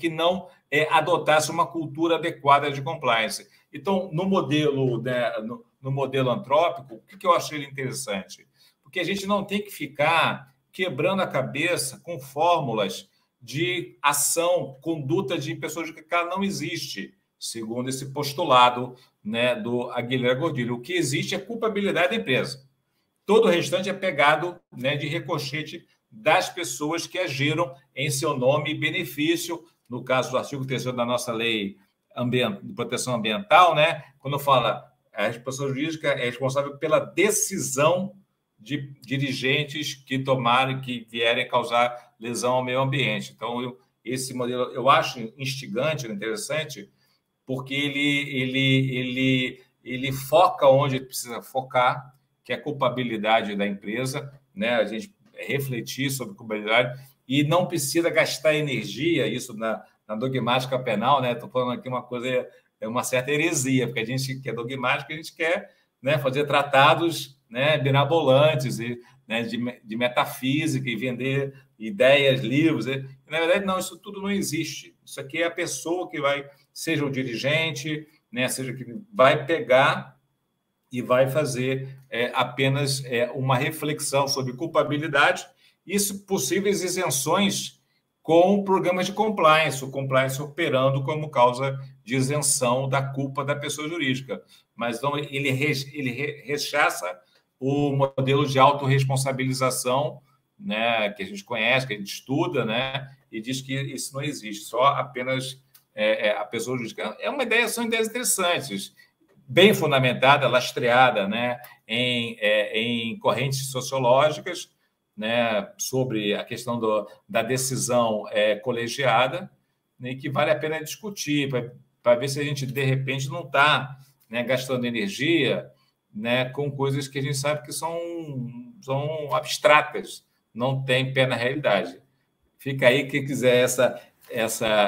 não adotasse uma cultura adequada de compliance. Então, no modelo, né, no modelo antrópico, o que eu achei interessante? Porque a gente não tem que ficar quebrando a cabeça com fórmulas de ação, conduta de pessoas que não existe, segundo esse postulado, né, do Aguilera Gordilho. O que existe é culpabilidade da empresa. Todo o restante é pegado, né, de ricochete das pessoas que agiram em seu nome e benefício, no caso do artigo 3º da nossa lei de proteção ambiental, né, quando fala a pessoa jurídica é responsável pela decisão de dirigentes que vierem causar lesão ao meio ambiente. Então, esse modelo eu acho instigante, interessante, porque ele foca onde precisa focar, que é a culpabilidade da empresa, né? A gente refletir sobre culpabilidade e não precisa gastar energia, isso na dogmática penal, né? Estou falando aqui uma coisa, uma certa heresia, porque a gente que é dogmático, a gente quer, né, fazer tratados, né, mirabolantes, né, de metafísica e vender ideias, livros. Na verdade, não, isso tudo não existe. Isso aqui é a pessoa que vai, seja o dirigente, né, seja que vai pegar e vai fazer apenas uma reflexão sobre culpabilidade e possíveis isenções com programas de compliance, o compliance operando como causa de isenção da culpa da pessoa jurídica. Mas não, ele rechaça o modelo de autorresponsabilização, né, que a gente conhece, que a gente estuda, né, e diz que isso não existe, só apenas a pessoa jurídica. São ideias interessantes, bem fundamentada, lastreada, né, em correntes sociológicas, né, sobre a questão da decisão colegiada, né, que vale a pena discutir, para ver se a gente, de repente, não está, né, gastando energia, né, com coisas que a gente sabe que são abstratas, não tem pé na realidade. Fica aí, quem quiser essa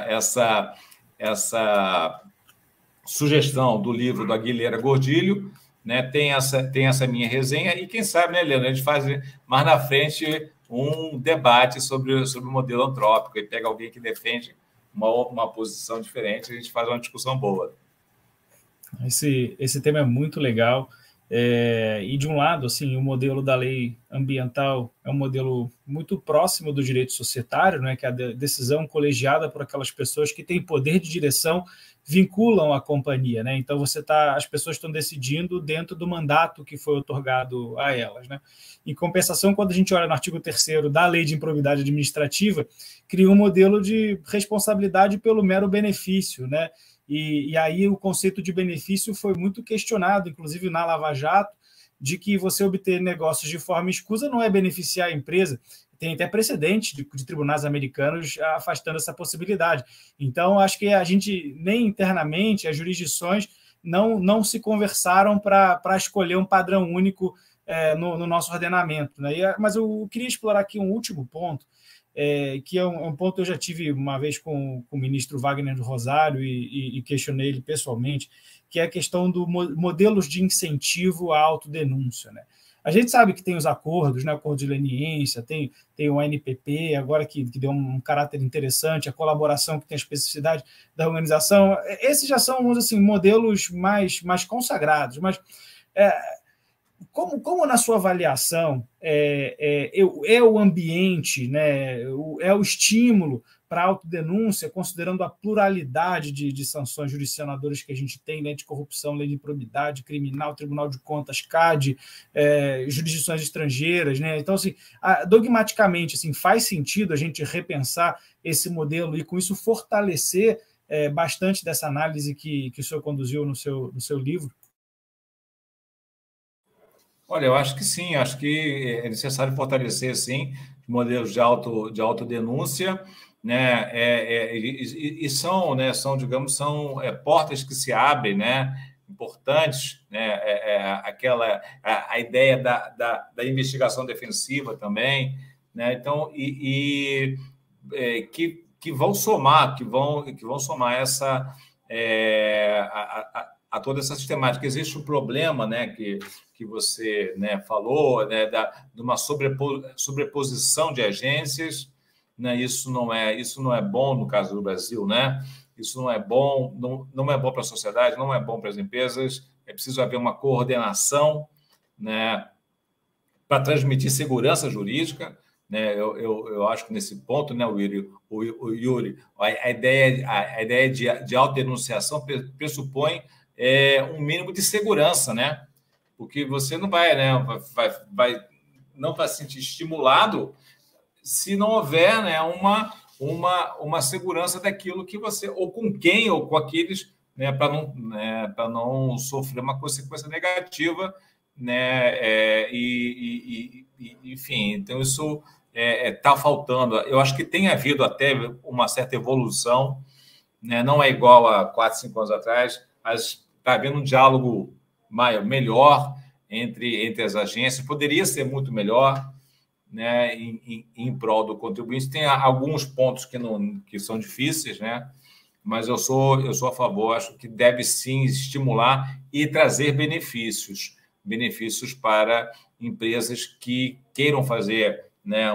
sugestão do livro do Aguilera Gordilho, né, tem essa minha resenha, e quem sabe, né, Leandro, a gente faz mais na frente um debate sobre o modelo antrópico, e pega alguém que defende uma posição diferente, a gente faz uma discussão boa. Esse tema é muito legal. E, de um lado, assim, o modelo da lei ambiental é um modelo muito próximo do direito societário, né, que é a decisão colegiada por aquelas pessoas que têm poder de direção, vinculam a companhia, né? Então as pessoas estão decidindo dentro do mandato que foi otorgado a elas, né? Em compensação, quando a gente olha no artigo 3º da Lei de Improbidade Administrativa, cria um modelo de responsabilidade pelo mero benefício, né? E aí o conceito de benefício foi muito questionado, inclusive na Lava Jato, de que você obter negócios de forma escusa não é beneficiar a empresa. Tem até precedente de tribunais americanos afastando essa possibilidade. Então, acho que a gente, nem internamente, as jurisdições não se conversaram para escolher um padrão único no nosso ordenamento, né? Mas eu queria explorar aqui um último ponto, que é um ponto que eu já tive uma vez com o ministro Wagner do Rosário e questionei ele pessoalmente, que é a questão do modelos de incentivo à autodenúncia, né? A gente sabe que tem os acordos, né, acordo de leniência, tem o ANPP, agora que deu um caráter interessante, a colaboração que tem a especificidade da organização. Esses já são, assim, modelos mais consagrados, mas como na sua avaliação é o ambiente, né, é o estímulo para a autodenúncia, considerando a pluralidade de sanções jurisdicionadoras que a gente tem, né, de corrupção, lei de improbidade, criminal, Tribunal de Contas, CAD, jurisdições estrangeiras, né? Então, assim, dogmaticamente, assim, faz sentido a gente repensar esse modelo e, com isso, fortalecer bastante dessa análise que o senhor conduziu no seu livro? Olha, eu acho que sim, acho que é necessário fortalecer, sim, modelos de autodenúncia, né? São, né, digamos, portas que se abrem, né, importantes, né? A ideia da investigação defensiva também, né? Então, que vão somar, essa a toda essa sistemática. Existe um problema, né, que você, né, falou, né, de uma sobreposição de agências, né? Isso não é bom no caso do Brasil, né? Isso não é bom, não é bom para a sociedade, não é bom para as empresas. É preciso haver uma coordenação, né, para transmitir segurança jurídica, né? Eu acho que nesse ponto, né, o Yuri, a ideia de autodenunciação pressupõe um mínimo de segurança, né? Porque você não vai, né, não vai se sentir estimulado se não houver, né, uma segurança daquilo que você, ou com quem, ou com aqueles, né, para não sofrer uma consequência negativa, né? Enfim, então isso está faltando. Eu acho que tem havido até uma certa evolução, né? Não é igual a 4, 5 anos atrás, mas está havendo um diálogo melhor entre as agências, poderia ser muito melhor, né, em prol do contribuinte. Tem alguns pontos que são difíceis, né, mas eu sou a favor, acho que deve sim estimular e trazer benefícios para empresas que queiram fazer, né,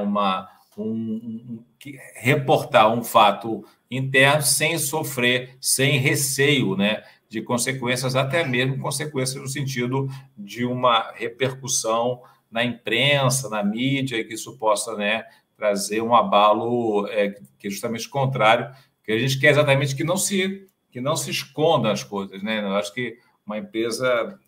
reportar um fato interno sem sofrer, sem receio, né, de consequências, até mesmo consequências no sentido de uma repercussão na imprensa, na mídia, que isso possa, né, trazer um abalo que é justamente o contrário, que a gente quer exatamente que não se esconda as coisas, né? Eu acho que uma empresa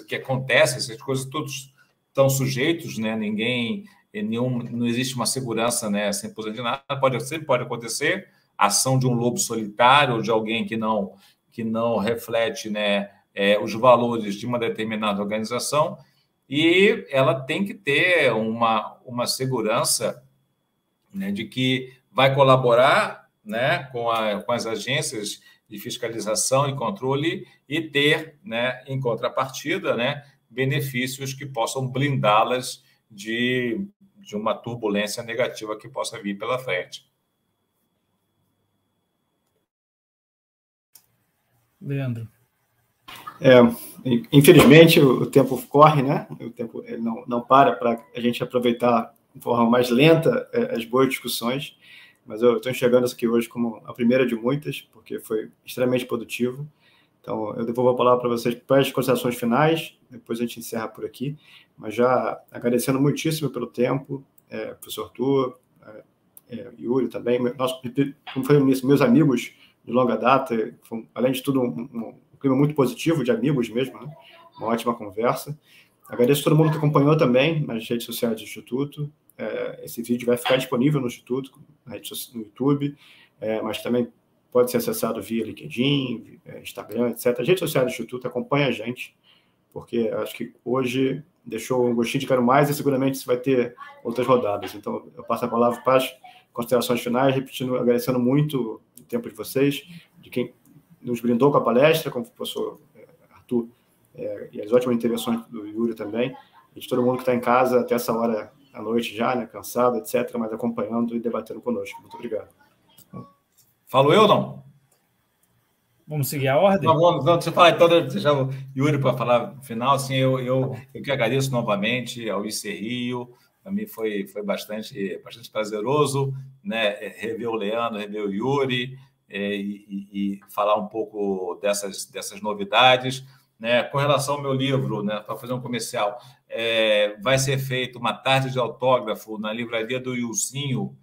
que acontece, essas coisas todos estão sujeitos, né? Não existe uma segurança, né, 100% de nada, sempre pode acontecer a ação de um lobo solitário ou de alguém que não reflete, né, os valores de uma determinada organização, e ela tem que ter uma segurança, né, de que vai colaborar, né, com as agências de fiscalização e controle e ter, né, em contrapartida, né, benefícios que possam blindá-las de uma turbulência negativa que possa vir pela frente. Leandro. Infelizmente, o tempo corre, né? O tempo ele não para a gente aproveitar de forma mais lenta as boas discussões, mas eu estou enxergando isso aqui hoje como a primeira de muitas, porque foi extremamente produtivo. Então, eu devolvo a palavra para vocês para as considerações finais, depois a gente encerra por aqui, mas já agradecendo muitíssimo pelo tempo, professor Arthur, Yuri também, como foi nisso, meus amigos de longa data, foi, além de tudo, um clima muito positivo, de amigos mesmo, né? Uma ótima conversa. Agradeço a todo mundo que acompanhou também nas redes sociais do Instituto. Esse vídeo vai ficar disponível no Instituto, no YouTube, mas também pode ser acessado via LinkedIn, Instagram, etc. As redes sociais do Instituto, acompanha a gente, porque acho que hoje deixou um gostinho de quero mais e seguramente isso vai ter outras rodadas. Então, eu passo a palavra para as considerações finais, repetindo, agradecendo muito o tempo de vocês, de quem nos brindou com a palestra, como o professor Arthur, e as ótimas intervenções do Yuri também, e de todo mundo que está em casa até essa hora à noite já, né, cansado, etc., mas acompanhando e debatendo conosco. Muito obrigado. Falo eu ou não? Vamos seguir a ordem? Não, deixa eu falar, então, deixar o Yuri para falar no final. Assim, eu que agradeço novamente ao IC Rio. Para mim foi bastante prazeroso, né, rever o Leandro, rever o Yuri e falar um pouco dessas novidades. Né? Com relação ao meu livro, né, para fazer um comercial, vai ser feita uma tarde de autógrafo na livraria do Ilzinho,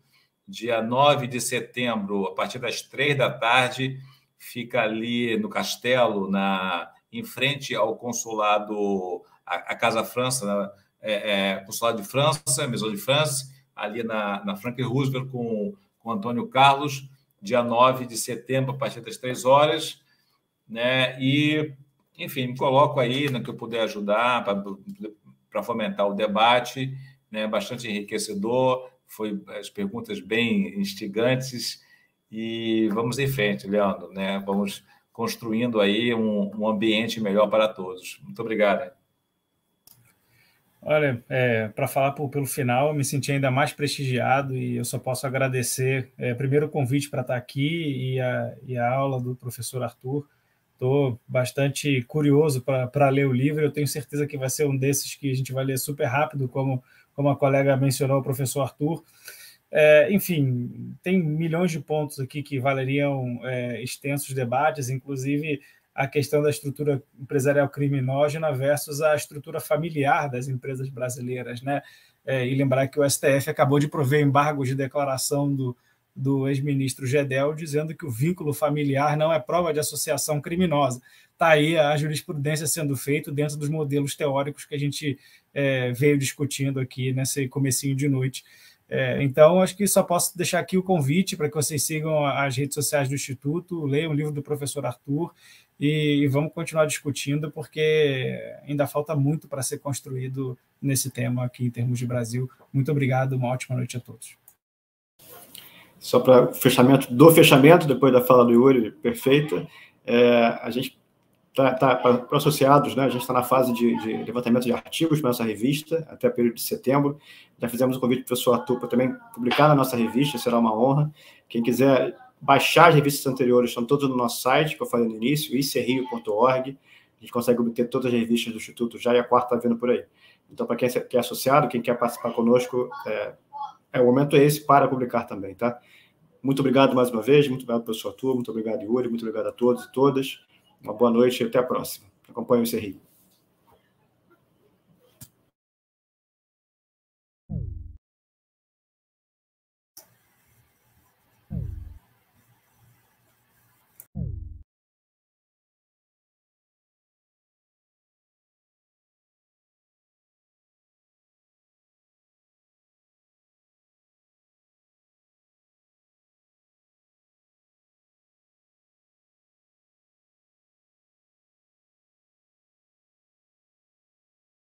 dia 9 de setembro, a partir das 3h, fica ali no Castelo, em frente ao consulado, a Casa França, consulado de França, Maison de France, ali na Franklin Roosevelt, com Antônio Carlos, dia 9 de setembro, a partir das 3h, né? E, enfim, me coloco aí no que eu puder ajudar para fomentar o debate, né? Bastante enriquecedor, foi as perguntas bem instigantes, e vamos em frente, Leandro, né? Vamos construindo aí um ambiente melhor para todos. Muito obrigado. Olha, para falar pelo final, eu me senti ainda mais prestigiado e eu só posso agradecer, primeiro, o convite para estar aqui e a aula do professor Arthur. Estou bastante curioso para ler o livro. Eu tenho certeza que vai ser um desses que a gente vai ler super rápido, como a colega mencionou, o professor Arthur. Enfim, tem milhões de pontos aqui que valeriam extensos debates, inclusive a questão da estrutura empresarial criminógena versus a estrutura familiar das empresas brasileiras, né? E lembrar que o STF acabou de prover embargos de declaração do ex-ministro Gedel, dizendo que o vínculo familiar não é prova de associação criminosa. Está aí a jurisprudência sendo feita dentro dos modelos teóricos que a gente veio discutindo aqui nesse comecinho de noite. Então, acho que só posso deixar aqui o convite para que vocês sigam as redes sociais do Instituto, leiam o livro do professor Arthur e vamos continuar discutindo, porque ainda falta muito para ser construído nesse tema aqui em termos de Brasil. Muito obrigado, uma ótima noite a todos. Só para o fechamento, depois da fala do Yuri, perfeita, a gente para associados, né? A gente está na fase de levantamento de artigos para a nossa revista, até o período de setembro. Já fizemos um convite para o professor Arthur para também publicar na nossa revista, será uma honra. Quem quiser baixar as revistas anteriores, estão todas no nosso site, que eu falei no início, icerrio.org. A gente consegue obter todas as revistas do Instituto já, e a quarta está vindo por aí. Então, para quem é associado, quem quer participar conosco, o momento é esse para publicar também, tá? Muito obrigado mais uma vez, muito obrigado, professor Arthur, muito obrigado, Yuri, muito obrigado a todos e todas. Uma boa noite e até a próxima. Acompanhe o ICRI.